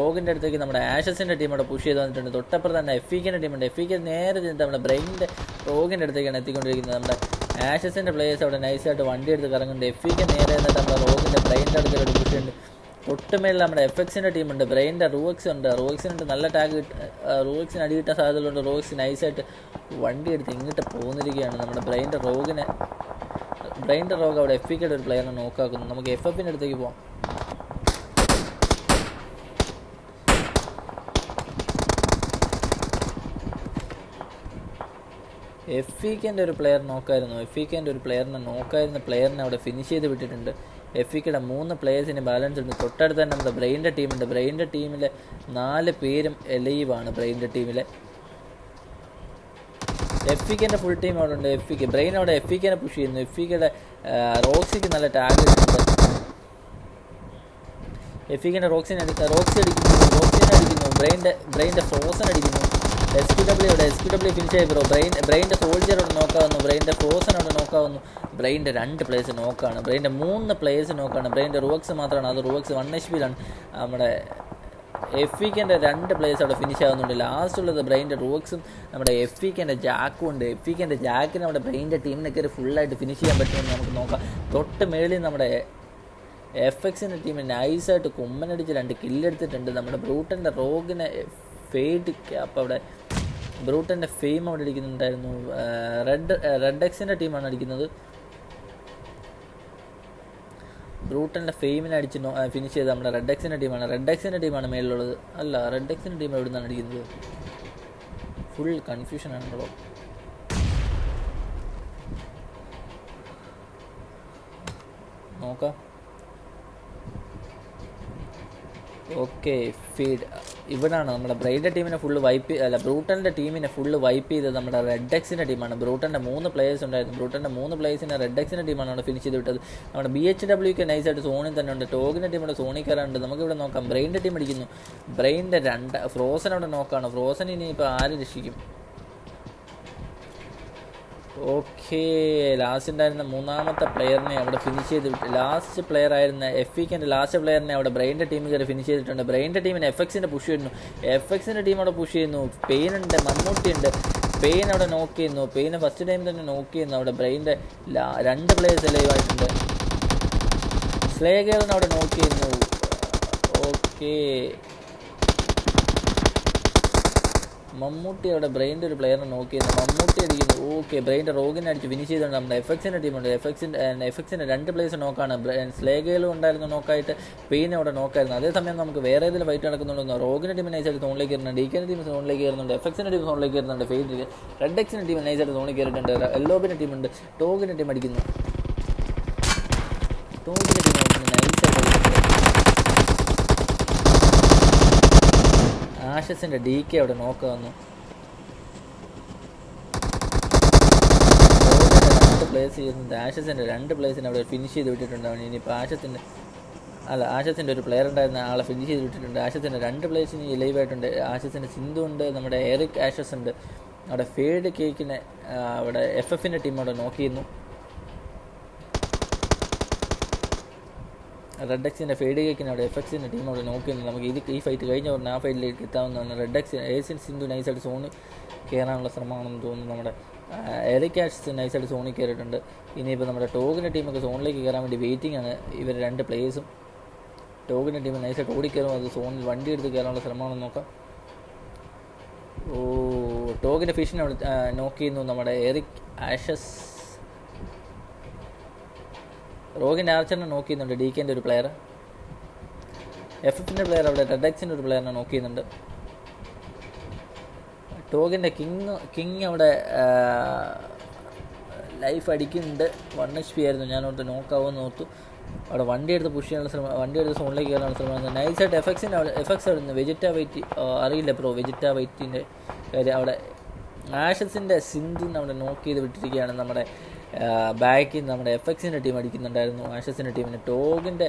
അടുത്തേക്ക് നമ്മുടെ ആഷസിൻ്റെ ടീം അവിടെ പുഷ് ചെയ്ത് വന്നിട്ടുണ്ട്. തൊട്ടപ്പുറം തന്നെ FEKൻ്റെ ടീമുണ്ട്. FEK നേരെ ചെന്നിട്ട് നമ്മുടെ ബ്രെയിനിൻ്റെ ടോഗിൻ്റെ അടുത്തേക്കാണ് എത്തിക്കൊണ്ടിരിക്കുന്നത്. നമ്മുടെ ആഷസിൻ്റെ പ്ലേയേഴ്സ് അവിടെ നൈസായിട്ട് വണ്ടി എടുത്ത് കറങ്ങുന്നുണ്ട്. FEK നേരെ എന്നിട്ട് നമ്മുടെ റോഗിൻ്റെ ബ്രെയിൻ്റെ അടുത്തേക്ക് പുഷ് ചെയ്യുന്നുണ്ട്. തൊട്ടുമേളിൽ നമ്മുടെ FXൻ്റെ ടീമുണ്ട്. ബ്രെയിൻ്റെ റൂക്സ് ഉണ്ട്. റൂക്സിനുണ്ട് നല്ല ടാഗ്. റൂക്സിന് അടി കിട്ടാൻ സാധ്യതയുണ്ട്. റൂക്സ് നൈസായിട്ട് വണ്ടി എടുത്ത് ഇങ്ങോട്ട് പോന്നിരിക്കുകയാണ്. നമ്മുടെ ബ്രെയിൻ്റെ റോഗ് അവിടെ FEKയുടെ ഒരു പ്ലെയറിനെ നോക്കാക്കുന്നു. നമുക്ക് FFൻ്റെ അടുത്തേക്ക് പോകാം. FEKൻ്റെ ഒരു പ്ലെയർ നോക്കായിരുന്നു. FEKൻ്റെ ഒരു പ്ലെയറിനെ അവിടെ ഫിനിഷ് ചെയ്ത് വിട്ടിട്ടുണ്ട്. FEKയുടെ 3 പ്ലേയേഴ്സിന് ബാലൻസ് ഉണ്ട്. തൊട്ടടുത്ത് തന്നെ നമ്മുടെ ബ്രെയിൻ്റെ ടീമുണ്ട്. ബ്രെയിൻ്റെ ടീമിലെ 4 പേരും എലൈവാണ്. ബ്രെയിൻ്റെ ടീമിലെ FEKൻ്റെ ഫുൾ ടീം അവിടെ ഉണ്ട്. ബ്രെയിൻ അവിടെ FEKനെ പുഷ് ചെയ്യുന്നു. FEKയുടെ റോക്സിക്ക് നല്ല ടാർഗറ്റ് ഉണ്ട്. FEKൻ്റെ റോക്സി അടിക്കുന്നു. ബ്രെയിൻ്റെ ഫ്രോസൺ അടിക്കുന്നു. SQW ഫിനിഷ് ആയി ബ്രോ. ബ്രെയിൻ്റെ സോൾജർ അവിടെ നോക്കാവുന്നു. ബ്രെയിൻ്റെ ഫ്രോസൺ അവിടെ നോക്കാവുന്നു. ബ്രെയിൻ്റെ 2 പ്ലേയേഴ്സ് നോക്കാണ്. ബ്രെയിൻ്റെ 3 പ്ലേയേഴ്സ് നോക്കാണ്. ബ്രെയിൻ്റെ റുവക്സ് മാത്രമാണ്. അത് റുവക്സ് 1 HP-ലാണ്. നമ്മുടെ FEKൻ്റെ 2 പ്ലേയേഴ്സ് അവിടെ ഫിനിഷ് ആവുന്നുണ്ട്. ലാസ്റ്റ് ഉള്ളത് ബ്രെയിൻ്റെ റുവക്സും നമ്മുടെ FEKൻ്റെ ജാക്കും ഉണ്ട്. FEKൻ്റെ ജാക്കിന് നമ്മുടെ ബ്രെയിൻ്റെ ടീമിനൊക്കെ ഒരു ഫുള്ളായിട്ട് ഫിനിഷ് ചെയ്യാൻ പറ്റുമെന്ന് നമുക്ക് നോക്കാം. തൊട്ട് മേളിൽ നമ്മുടെ FXൻ്റെ ടീം നൈസായിട്ട് കുമ്മനടിച്ച് 2 കില്ലെടുത്തിട്ടുണ്ട്. നമ്മുടെ ബ്രൂട്ടൻ്റെ റോഗിനെ ഫെയ്ഡ് ക്യാപ്പ് അവിടെ ബ്രൂട്ടൻ്റെ ഫെയിം അവിടെ അടിക്കുന്നുണ്ടായിരുന്നു. റെഡ് എക്സിൻ്റെ ടീമാണ് അടിക്കുന്നത്. ബ്രൂട്ടൻ്റെ ഫെയിമിനെ അടിച്ച് ഫിനിഷ് ചെയ്ത് നമ്മുടെ റെഡ് എക്സിൻ്റെ ടീമാണ് മേളിലുള്ളത്. അല്ല, റെഡ് എക്സിൻ്റെ ടീം എവിടെ നിന്നാണ് അടിക്കുന്നത്? ഫുൾ കൺഫ്യൂഷൻ ആണല്ലോ. നോക്കാം. ഓക്കെ, ഫീഡ് ഇവിടാണ്. നമ്മുടെ ബ്രെയിൻ്റെ ടീമിനെ ബ്രൂട്ടൻ്റെ ടീമിനെ ഫുള്ള് വൈപ്പ് ചെയ്തത് നമ്മുടെ റെഡ് എക്സിൻ്റെ ടീമാണ്. ബ്രൂട്ടൻ്റെ 3 പ്ലേയേഴ്സ് ഉണ്ടായിരുന്നു. ബ്രൂട്ടൻ്റെ 3 പ്ലേയേഴ്സിനെ റെഡ് എക്സിൻ്റെ ടീമാണ് അവിടെ ഫിനിഷ് ചെയ്ത് വിട്ടത്. നമ്മുടെ BHWക്ക് നൈസായിട്ട് സോണിൽ തന്നെ ഉണ്ട്. ടോഗിൻ്റെ ടീം ഇവിടെ സോണിൽ കയറാനുണ്ട്. നമുക്കിവിടെ നോക്കാം. ബ്രെയിൻ്റെ ടീം അടിക്കുന്നു. ബ്രെയിൻ്റെ 2 ഫ്രോസൺ അവിടെ നോക്കാണ്. ഫ്രോസൺ ഇനിയിപ്പോൾ ആര് രക്ഷിക്കും? ഓക്കെ, ലാസ്റ്റ് ഉണ്ടായിരുന്ന 3ാമത്തെ പ്ലെയറിനെ അവിടെ ഫിനിഷ് ചെയ്ത് വിട്ട്. ലാസ്റ്റ് പ്ലെയർ ആയിരുന്ന FEKൻ്റെ ലാസ്റ്റ് പ്ലെയറിനെ അവിടെ ബ്രെയിൻ്റെ ടീം കയറി ഫിനിഷ് ചെയ്തിട്ടുണ്ട്. ബ്രെയിൻ്റെ ടീമിന് FXൻ്റെ പുഷ് ചെയ്യുന്നു. FXൻ്റെ ടീം അവിടെ പുഷ് ചെയ്യുന്നു. പെയിൻ ഉണ്ട്, മമ്മൂട്ടി ഉണ്ട്. പെയിൻ അവിടെ നോക്ക് ചെയ്യുന്നു. പെയിനെ ഫസ്റ്റ് ടൈം തന്നെ നോക്ക് ചെയ്യുന്നു. അവിടെ ബ്രെയിൻ്റെ 2 പ്ലേയേഴ്സ് ലൈവായിട്ടുണ്ട്. സ്ലേഗേളിനെ അവിടെ നോക്ക് ചെയ്യുന്നു. ഓക്കെ, മമ്മൂട്ടി അവിടെ ബ്രെയിൻ്റെ ഒരു പ്ലെയറിനെ നോക്കി ചെയ്യുന്നു. മമ്മൂട്ടി അടിക്കുന്നു. ഓക്കെ, ബ്രെയിൻ്റെ റോഗിനെ അടിച്ച് ഫിനിഷ് ചെയ്തുകൊണ്ട് നമ്മുടെ FXൻ്റെ ടീമുണ്ട്. FXൻ്റെ 2 പ്ലേയേഴ്സ് നോക്കാണ്. സ്ലേഗയിലും ഉണ്ടായിരുന്നു നോക്കായിട്ട്. പെയിൻ അവിടെ നോക്കായിരുന്നു. അതേസമയം നമുക്ക് വേറെ ഏതെങ്കിലും ഫൈറ്റ് നടക്കുന്നുണ്ടോ? റോഗിൻ്റെ ടീം നൈസായിട്ട് സോണിലേക്ക് കയറുന്നുണ്ട്. DKൻ്റെ ടീം സോണിലേക്ക് കയറുന്നുണ്ട്. FXൻ്റെ ടീം സോണിലേക്ക് കയറുന്നുണ്ട്. ഫെയ്ഡ് റെഡ് എക്സിൻ്റെ ടീം നൈസായിട്ട് സോണിൽ കയറിയിട്ടുണ്ട്. എല്ലോബിൻ്റെ ടീമുണ്ട്. ടോഗിൻ്റെ ടീം അടിക്കുന്നു. നൈസായിട്ട് ആഷസിൻ്റെ DK അവിടെ നോക്കാവുന്നു. 2 പ്ലേയേഴ്സ് ചെയ്യുന്നുണ്ട്. ആഷസിൻ്റെ 2 പ്ലേയേഴ്സിനെ അവിടെ ഫിനിഷ് ചെയ്ത് വിട്ടിട്ടുണ്ടാവും. ഇനിയിപ്പോൾ ആഷസിൻ്റെ ഒരു പ്ലെയർ ഉണ്ടായിരുന്ന ആളെ ഫിനിഷ് ചെയ്ത് വിട്ടിട്ടുണ്ട്. ആഷസിൻ്റെ 2 പ്ലേയേഴ്സിന് ലൈവായിട്ടുണ്ട്. ആഷസിൻ്റെ സിന്ധു ഉണ്ട്. നമ്മുടെ എറിക് ആഷസ് ഉണ്ട്. അവിടെ ഫേഡ് കേക്കിനെ അവിടെ FFൻ്റെ ടീം അവിടെ നോക്കി ചെയ്യുന്നു. റെഡ് എക്സിൻ്റെ ഫെയ്ഡ് കേക്കിന് അവിടെ FXൻ്റെ ടീം അവിടെ നോക്കിയിരുന്നു. നമുക്ക് ഈ ഫൈറ്റ് കഴിഞ്ഞ പറഞ്ഞാൽ ആ ഫൈറ്റിലേക്ക് എത്താവുന്നതാണ്. റെഡ് എക്സ് ഏഷ്യൻ സിന്ധു നൈസായിട്ട് സോണിൽ കയറാനുള്ള ശ്രമമാണെന്ന് തോന്നുന്നു. നമ്മുടെ എറിക് ആഷസ് നൈസായിട്ട് സോണിൽ കയറിയിട്ടുണ്ട്. ഇനിയിപ്പോൾ നമ്മുടെ ടോഗിൻ്റെ ടീമൊക്കെ സോണിലേക്ക് കയറാൻ വേണ്ടി വെയിറ്റിംഗ് ആണ്. ഇവർ 2 പ്ലേയേഴ്സും. ടോഗിൻ്റെ ടീം നൈസായിട്ട് ഓടിക്കയറും. അത് സോണിൽ വണ്ടി എടുത്ത് കയറാനുള്ള ശ്രമമാണെന്ന് നോക്കാം. ടോഗിൻ്റെ ഫിഷിനെ അവിടെ നോക്കി ചെയ്യുന്നു നമ്മുടെ എറിക് ആഷസ്. റോഗിൻ്റെ ആർച്ചറിനെ നോക്കി ചെയ്യുന്നുണ്ട്. DKൻ്റെ ഒരു പ്ലെയർ. FFൻ്റെ പ്ലെയർ അവിടെ റെഡ് എക്സിൻ്റെ ഒരു പ്ലെയറിനെ നോക്കി ചെയ്യുന്നുണ്ട്. ടോഗിൻ്റെ കിങ് അവിടെ ലൈഫ് അടിക്കുന്നുണ്ട്. 1 HP ആയിരുന്നു. ഞാനോർത്ത് നോക്കാവുമെന്ന് ഓർത്തു. അവിടെ വണ്ടി എടുത്ത് പുഷ് ചെയ്യാനുള്ള ശ്രമം, വണ്ടി എടുത്ത് സോണിലേക്ക് കയറാനുള്ള ശ്രമം. നൈസായിട്ട് FX അവിടെ നിന്ന് വെജിറ്റാ വൈറ്റ് അറിയില്ല ബ്രോ. വെജിറ്റാ വൈറ്റിൻ്റെ കാര്യം അവിടെ ആഷസിൻ്റെ സിന്ധുവിനെ അവിടെ നോക്ക് ചെയ്ത് വിട്ടിരിക്കുകയാണ്. നമ്മുടെ ബാക്കിൽ നമ്മുടെ FXൻ്റെ ടീം അടിക്കുന്നുണ്ടായിരുന്നു ആഷസിൻ്റെ ടീമിന്. ടോഗിൻ്റെ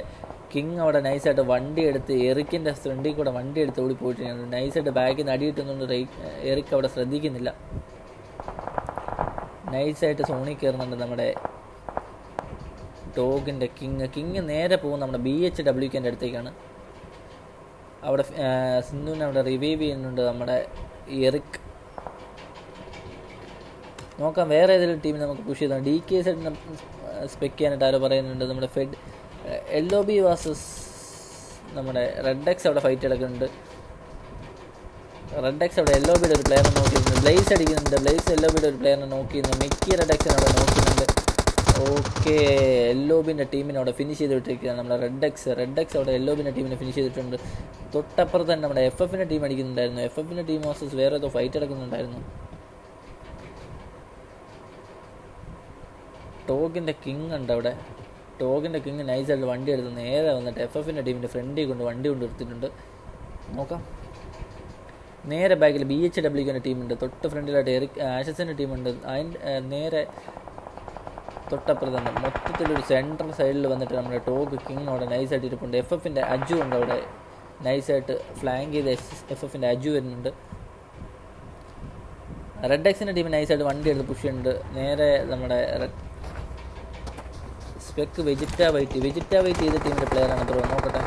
കിങ് അവിടെ നൈസായിട്ട് വണ്ടി എടുത്ത് എറിക്കിൻ്റെ ഫ്രണ്ടിൽ കൂടെ വണ്ടി എടുത്ത് ഓടി പോയിട്ടുണ്ട്. നൈസായിട്ട് ബാക്കിൽ നിന്ന് അടിയിട്ടുന്നുണ്ട്. എറിക്ക് അവിടെ ശ്രദ്ധിക്കുന്നില്ല. നൈസായിട്ട് സോണിൽ കയറുന്നുണ്ട് നമ്മുടെ ടോഗിൻ്റെ കിങ് നേരെ പോകും നമ്മുടെ BHWKൻ്റെ അടുത്തേക്കാണ്. അവിടെ സിന്ധുവിനെ അവിടെ റിവൈവ് ചെയ്യുന്നുണ്ട് നമ്മുടെ എറിക്. നോക്കാം വേറെ ഏതെങ്കിലും ടീമിൽ നമുക്ക് പുഷ് ചെയ്താൽ. DK സെറ്റിനെ സ്പെക്ക് ചെയ്യാനായിട്ട് ആരോ പറയുന്നുണ്ട്. നമ്മുടെ ഫെഡ് LOB വാസസ് നമ്മുടെ റെഡ് എക്സ് അവിടെ ഫൈറ്റ് എടുക്കുന്നുണ്ട്. റെഡ് എക്സ് അവിടെ LOBയുടെ ഒരു പ്ലെയറിനെ നോക്കിയിട്ടുണ്ട്. ബ്ലേസ് അടിക്കുന്നുണ്ട്. ബ്ലേസ് LOBയുടെ ഒരു പ്ലെയറിനെ നോക്കിയിരുന്നു. മിക്കി റെഡ് എക്സിനെ അവിടെ നോക്കുന്നുണ്ട്. ഓക്കെ, LOBൻ്റെ ടീമിനെ അവിടെ ഫിനിഷ് ചെയ്ത് വിട്ടിരിക്കുകയാണ് നമ്മുടെ റെഡ് എക്സ് അവിടെ LOBൻ്റെ ടീമിനെ ഫിനിഷ് ചെയ്തിട്ടുണ്ട്. തൊട്ടപ്പുറത്ത് തന്നെ നമ്മുടെ FFൻ്റെ ടീം അടിക്കുന്നുണ്ടായിരുന്നു. FFൻ്റെ ടീം വാസസ് വേറെ ഏതോ ഫൈറ്റ് എടുക്കുന്നുണ്ടായിരുന്നു. ടോഗിൻ്റെ കിങ് ഉണ്ട് അവിടെ. ടോഗിൻ്റെ കിങ് നൈസായിട്ട് വണ്ടി എടുത്ത് നേരെ വന്നിട്ട് FFൻ്റെ ടീമിൻ്റെ ഫ്രണ്ടിൽ കൊണ്ട് വണ്ടി കൊണ്ട് എടുത്തിട്ടുണ്ട്. നോക്കാം. നേരെ ബാക്കിൽ BHWൻ്റെ ടീമുണ്ട്. തൊട്ട് ഫ്രണ്ടിലായിട്ട് ആഷസിൻ്റെ ടീമുണ്ട്. അതിൻ്റെ നേരെ തൊട്ടപ്പുറത്ത് തന്നെ മൊത്തത്തിലൊരു സെൻട്രൽ സൈഡിൽ വന്നിട്ട് നമ്മുടെ ടോഗ് കിങ് അവിടെ നൈസായിട്ട് ഇരിപ്പുണ്ട്. FFൻ്റെ അജു ഉണ്ട് അവിടെ നൈസായിട്ട് ഫ്ലാങ്ക് ചെയ്ത് FFൻ്റെ അജു വരുന്നുണ്ട്. റെഡ് എക്സിൻ്റെ ടീം നൈസായിട്ട് വണ്ടി എടുത്ത് പുഷ് ചെയ്യുന്നുണ്ട്. നേരെ നമ്മുടെ സ്പെക്ക് വെജിറ്റ വൈറ്റ് ചെയ്ത ടീമിൻ്റെ പ്ലെയറാണ് ബ്രോ. നോക്കട്ടെ.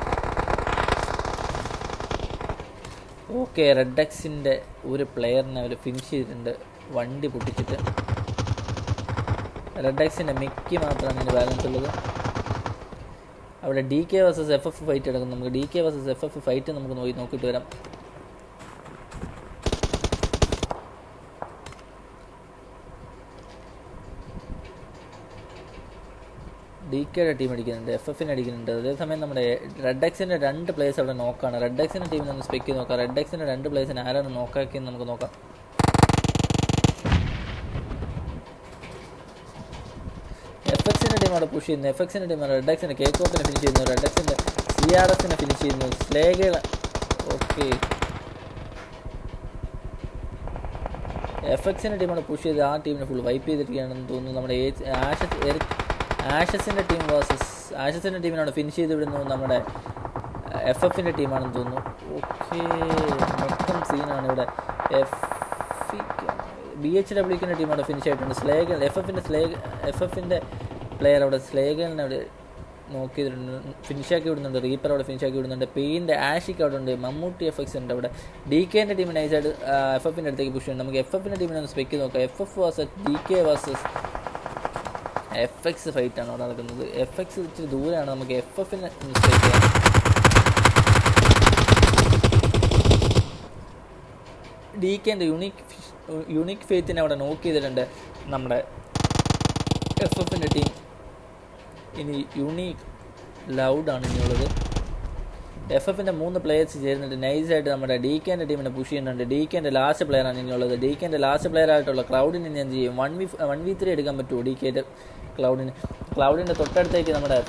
ഓക്കെ, റെഡ് എക്സിൻ്റെ ഒരു പ്ലെയറിനെ അവർ ഫിനിഷ് ചെയ്തിട്ടുണ്ട് വണ്ടി പൊട്ടിച്ചിട്ട്. റെഡ് എക്സിൻ്റെ മിക്കി മാത്രമാണ് ഇതിന് ബാലൻസ് ഉള്ളത്. അവിടെ DK vs FF ഫൈറ്റ് എടുക്കും. നമുക്ക് DK vs FF ഫൈറ്റ് നമുക്ക് നോക്കിയിട്ട് വരാം. DKയുടെ ടീം അടിക്കുന്നുണ്ട്, FFനെ അടിക്കുന്നുണ്ട്. അതേസമയം നമ്മുടെ റെഡ് എക്സിൻ്റെ 2 പ്ലേയേഴ്സ് അവിടെ നോക്കാണ്. റെഡ് എക്സിൻ്റെ ടീമിൽ നിന്ന് സ്പെക്ക് ചെയ്ത് നോക്കാം. റെഡ് എക്സിൻ്റെ 2 പ്ലേയേഴ്സിന് ആരാണ് നോക്കാക്കിയെന്ന് നമുക്ക് നോക്കാം. FXൻ്റെ ടീം അവിടെ പുഷ് ചെയ്യുന്നു. FXൻ്റെ ടീം റെഡ് എക്സിൻ്റെ കേക്കോപ്പിനെ ഫിനിഷ് ചെയ്യുന്നു. റെഡ് എക്സിൻ്റെ CRSനെ ഫിനിഷ് ചെയ്യുന്നു. സ്ലേഗ ഓക്കെ, FXൻ്റെ ടീം അവിടെ പുഷ് ചെയ്ത് ആ ടീമിനെ ഫുൾ വൈപ്പ് ചെയ്തിരിക്കുകയാണെന്ന് തോന്നുന്നു. നമ്മുടെ ആഷസിൻ്റെ ടീം വേഴ്സസ് ആഷസിൻ്റെ ടീമിനാണ് ഫിനിഷ് ചെയ്ത് വിടുന്നു നമ്മുടെ FFൻ്റെ ടീമാണെന്ന് തോന്നുന്നു. ഓക്കെ, മൊത്തം സീനാണ് ഇവിടെ. BHWൻ്റെ ടീം അവിടെ ഫിനിഷ് ആയിട്ടുണ്ട്. സ്ലേഗൽ FFൻ്റെ പ്ലെയർ അവിടെ സ്ലേഗലിനെ അവിടെ നോക്കിയിട്ടുണ്ട്, ഫിനിഷാക്കി വിടുന്നുണ്ട്. റീപ്പർ അവിടെ ഫിനിഷാക്കി വിടുന്നുണ്ട്. പെയിൻ്റെ ആഷിക്ക് അവിടെ ഉണ്ട്. മമ്മൂട്ടി FX ഉണ്ട് അവിടെ. DKൻ്റെ ടീം നൈസായിട്ട് FFൻ്റെ അടുത്തേക്ക് പുഷ് ചെയ്യുന്നുണ്ട്. നമുക്ക് FFൻ്റെ ടീമിനെ ഒന്ന് സ്പെക്ക് നോക്കാം. FF vs DK vs FX ഫൈറ്റാണ് അവിടെ നടക്കുന്നത്. FX ഇച്ചിരി ദൂരെയാണ്. നമുക്ക് FFനെ സ്പെക്ക് ചെയ്യാം. DKൻ്റെ യുണീക്ക് ഫെയ്ത്തിനെ അവിടെ നോക്ക് ചെയ്തിട്ടുണ്ട് നമ്മുടെ FFൻ്റെ ടീം. ഇനി യുണീക്ക് ലൗഡാണ് ഇനിയുള്ളത്. FFൻ്റെ 3 പ്ലേയേഴ്സ് ചേരുന്നുണ്ട്. നൈസായിട്ട് നമ്മുടെ DKൻ്റെ ടീമിനെ പുഷ് ചെയ്യുന്നുണ്ട്. DKൻ്റെ ലാസ്റ്റ് പ്ലെയറാണ് ഇനിയുള്ളത്. DKൻ്റെ ലാസ്റ്റ് പ്ലെയർ ആയിട്ടുള്ള ക്ലൗഡിനെ ഞാൻ ചെയ്യും. 1v3 എടുക്കാൻ പറ്റുമോ DKൻ്റെ ക്ലൗഡിൻ്റെ തൊട്ടടുത്തേക്ക് നമ്മുടെ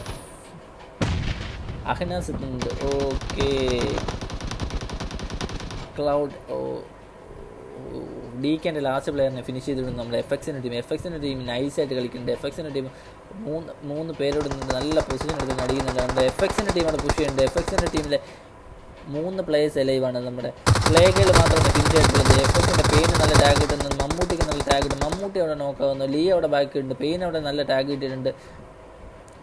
അഹ്നാസ് എത്തുന്നുണ്ട്. ഓക്കെ, ക്ലൗഡ് DKൻ്റെ ലാസ്റ്റ് പ്ലെയറിനെ ഫിനിഷ് ചെയ്തിട്ടുണ്ട് നമ്മുടെ FXൻ്റെ ടീം നൈസായിട്ട് കളിക്കുന്നുണ്ട്. FXൻ്റെ ടീം മൂന്ന് പേരോട് നിന്ന് നല്ല പൊസിഷൻ എടുത്ത് അടിക്കുന്നുണ്ട്. നമ്മുടെ FXൻ്റെ ടീം അവിടെ പുഷ് ചെയ്യുന്നുണ്ട്. FXൻ്റെ ടീമിലെ 3 പ്ലേയേഴ്സ് ലൈവാണ്. നമ്മുടെ പ്ലേകൾ മാത്രമാണ് ഫിനിഷ് ആയിട്ടുള്ളത്. FXൻ്റെ പെയിന് നല്ല ടാഗ് കിട്ടുന്നത്. മമ്മൂട്ടിക്ക് നല്ല ടാഗ് കിട്ടും. മമ്മൂട്ടി അവിടെ നോക്കാവുന്നു. ലീ അവിടെ ബാക്ക് ഉണ്ട്. പെയിൻ അവിടെ നല്ല ടാഗ് കിട്ടിയിട്ടുണ്ട്.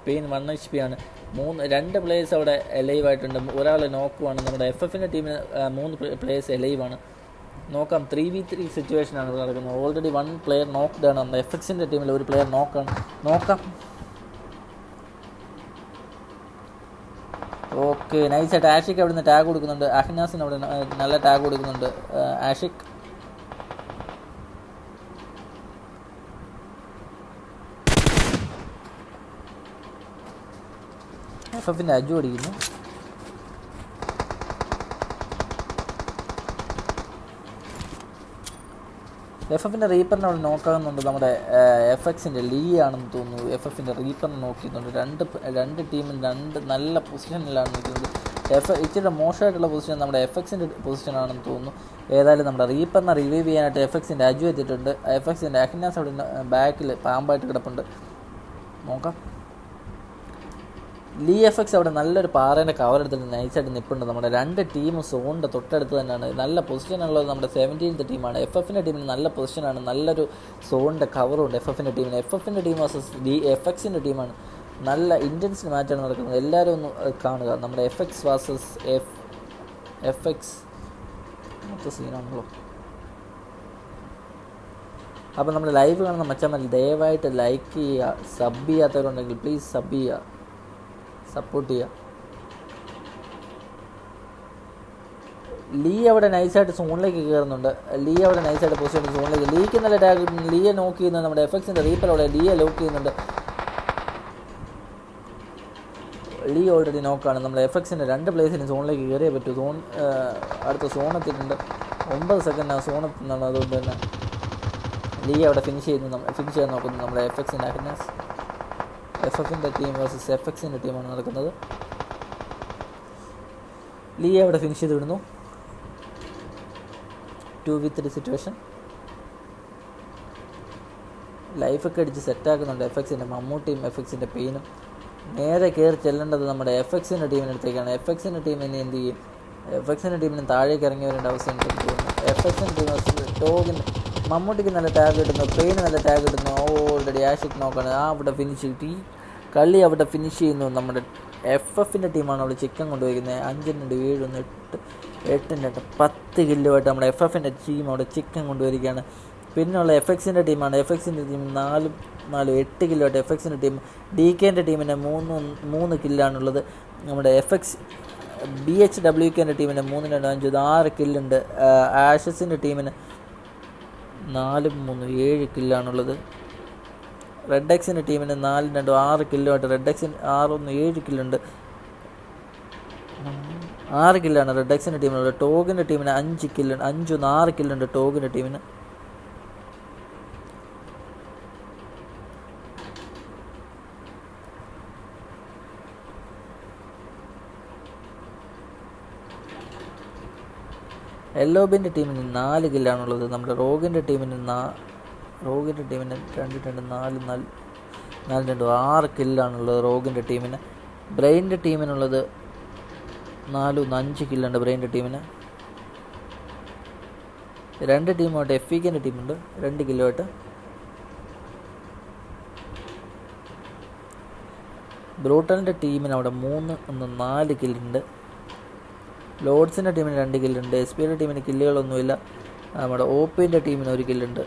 പെയിൻ 1 HP ആണ്. 2 പ്ലേയേഴ്സ് അവിടെ ലൈവായിട്ടുണ്ട്. ഒരാൾ നോക്കുവാണ്. നമ്മുടെ FFൻ്റെ ടീമിന് 3 പ്ലേയേഴ്സ് ലൈവാണ്. നോക്കാം. 3v3 സിറ്റുവേഷനാണ് ഇവിടെ നടക്കുന്നത്. ഓൾറെഡി 1 പ്ലെയർ നോക്ക്ഡ് ആണ്. നമ്മുടെ FXൻ്റെ ടീമിൽ 1 പ്ലെയർ നോക്കാം. ഓക്കെ, നൈസായിട്ട് ആഷിക്ക് അവിടെ നിന്ന് ടാഗ് കൊടുക്കുന്നുണ്ട്. അഹ്നാസിന് അവിടെ നല്ല ടാഗ് കൊടുക്കുന്നുണ്ട്. ആഷിക് FFൻ്റെ അജു അടിക്കുന്നു. FFൻ്റെ റീപ്പറിനെ അവിടെ നോക്കാവുന്നുണ്ട്. നമ്മുടെ FXൻ്റെ ലീ ആണെന്ന് തോന്നുന്നു. FFൻ്റെ റീപ്പറിനെ നോക്കിയിട്ടുണ്ട്. രണ്ട് ടീമും നല്ല പൊസിഷനിലാണ് നിൽക്കുന്നത്. ഇച്ചിരി മോശമായിട്ടുള്ള പൊസിഷൻ നമ്മുടെ FXൻ്റെ പൊസിഷനാണെന്ന് തോന്നുന്നു. ഏതായാലും നമ്മുടെ റീപ്പറിനെ റിവൈവ് ചെയ്യാനായിട്ട് FXൻ്റെ അജു എത്തിയിട്ടുണ്ട്. FXൻ്റെ അഹ്നാസ് അവിടെ ബാക്കിൽ പാമ്പായിട്ട് കിടപ്പുണ്ട്. നോക്കാം. ലീ FX അവിടെ നല്ലൊരു പാറേൻ്റെ കവർ എടുത്തിട്ട് നൈസായിട്ട് നിൽപ്പുണ്ട്. നമ്മുടെ 2 ടീം സോണിൻ്റെ തൊട്ടടുത്ത് തന്നെയാണ്. നല്ല പൊസിഷനുള്ളത് നമ്മുടെ 17th ടീമാണ്. FFൻ്റെ ടീമിന് നല്ല പൊസിഷനാണ്. നല്ലൊരു സോണിൻ്റെ കവറുണ്ട് FFൻ്റെ ടീമിന്. FFൻ്റെ ടീം വേഴ്സസ് FXൻ്റെ ടീമാണ്. നല്ല ഇൻറ്റൻസ് മാച്ചാണ് നടക്കുന്നത്. എല്ലാവരും ഒന്ന് കാണുക. നമ്മുടെ FX വേഴ്സസ് FX മൊത്തം സീനാണല്ലോ. അപ്പോൾ നമ്മൾ ലൈവ് കാണുന്ന മച്ചന്മാർ ദയവായിട്ട് ലൈക്ക് ചെയ്യുക. സബ് ചെയ്യാത്തവരുണ്ടെങ്കിൽ പ്ലീസ് സബ് ചെയ്യുക, സപ്പോർട്ട് ചെയ്യുക. ലീ അവിടെ നൈസായിട്ട് സോണിലേക്ക് കയറുന്നുണ്ട്. ലീ അവിടെ നൈസായിട്ട് പൊസിഷൻ സോണിലേക്ക്. ലീക്ക് നല്ല ടാഗ്. ലീയെ നോക്ക് ചെയ്യുന്നത് നമ്മുടെ FXൻ്റെ റീപ്പർ അവിടെ ലീയെ ലോക്ക് ചെയ്യുന്നുണ്ട്. ലീ ഓൾറെഡി നോക്കാണ്. നമ്മുടെ FXൻ്റെ 2 പ്ലേസിന് സോണിലേക്ക് കയറിയേ പറ്റൂ. അടുത്ത സോൺ എത്തിയിട്ടുണ്ട്. 9 സെക്കൻഡാണ് സോൺ എത്തുന്നത്. അതുകൊണ്ട് തന്നെ ലീ അവിടെ ഫിനിഷ് ചെയ്യാൻ നോക്കുന്നു നമ്മുടെ FXൻ്റെ അഹ്നാസ്. FFൻ്റെ ടീം വേഴ്സസ് FXൻ്റെ ടീമാണ് നടക്കുന്നത്. ലീ അവിടെ ഫിനിഷ് ചെയ്ത് വിടുന്നു. 2v3 situation. ലൈഫൊക്കെ അടിച്ച് സെറ്റാക്കുന്നുണ്ട് FXൻ്റെ മമ്മൂട്ടിയും FXൻ്റെ പെയിനും. നേരെ കയറി ചെല്ലേണ്ടത് നമ്മുടെ FXൻ്റെ ടീമിനടുത്തേക്കാണ്. FXൻ്റെ ടീം ഇനി എന്ത് ചെയ്യും? FXൻ്റെ ടീമിന് താഴേക്ക് ഇറങ്ങി വരേണ്ട അവസ്ഥയുണ്ട് തോന്നുന്നു. FXൻ്റെ ടീം ടോഗിന് മമ്മൂട്ടിക്ക് നല്ല ടാഗ് കിട്ടുന്നു, പെയിന് നല്ല ടാഗ് കിട്ടുന്നു. ഓൾറെഡി ആഷിക് നോക്കാണ്. അവിടെ ഫിനിഷ് കിട്ടി. കളി അവിടെ ഫിനിഷ് ചെയ്യുന്നു. നമ്മുടെ FFൻ്റെ ടീമാണ് അവിടെ ചിക്കൻ കൊണ്ടുപോയിരിക്കുന്നത്. 5-2 7-1 8-8 10 കില്ലുമായിട്ട് നമ്മുടെ FFൻ്റെ ടീം അവിടെ ചിക്കൻ കൊണ്ടുപോയിരിക്കുകയാണ്. പിന്നെയുള്ള FXൻ്റെ ടീമാണ്. FXൻ്റെ ടീം 4 8 കില്ലുമായിട്ട് FXൻ്റെ ടീം. DKൻ്റെ ടീമിന് 3 കില്ലാണുള്ളത്. നമ്മുടെ BHWKൻ്റെ ടീമിന് 3-2 5 6 കില്ലുണ്ട്. ആഷസിൻ്റെ ടീമിന് 4-3 7 കില്ലാണുള്ളത്. റെഡ് എക്സിൻ്റെ ടീമിന് 4-2 6 കില്ലുമായിട്ട് റെഡ് എക്സിന് 6-1 7 കില്ലുണ്ട്. 6 കില്ലാണ് റെഡ് എക്സിൻ്റെ ടീമിനുള്ളത്. ടോഗിൻ്റെ ടീമിന് 5 കില്ലുണ്ട്. 5-1 6 കില്ലുണ്ട് ടോഗിൻ്റെ ടീമിന്. LOBൻ്റെ ടീമിന് 4 കില്ലാണുള്ളത്. നമ്മുടെ റോഗിൻ്റെ ടീമിന് 2-4 6 കില്ലാണുള്ളത് റോഗിൻ്റെ ടീമിന്. ബ്രെയിൻ്റെ ടീമിനുള്ളത് 4-5 കില്ലുണ്ട് ബ്രെയിൻ്റെ ടീമിന്. 2 ടീമുമായിട്ട് FEKൻ്റെ ടീമുണ്ട് 2 കില്ലുമായിട്ട്. ബ്രൂട്ടലിൻ്റെ ടീമിന് അവിടെ 4 കില്ലുണ്ട്. ലോഡ്സിൻ്റെ ടീമിന് 2 കില്ലുണ്ട്. SPയുടെ ടീമിന് കില്ലുകളൊന്നുമില്ല. നമ്മുടെ OPൻ്റെ ടീമിന് 1 കില്ലുണ്ട്.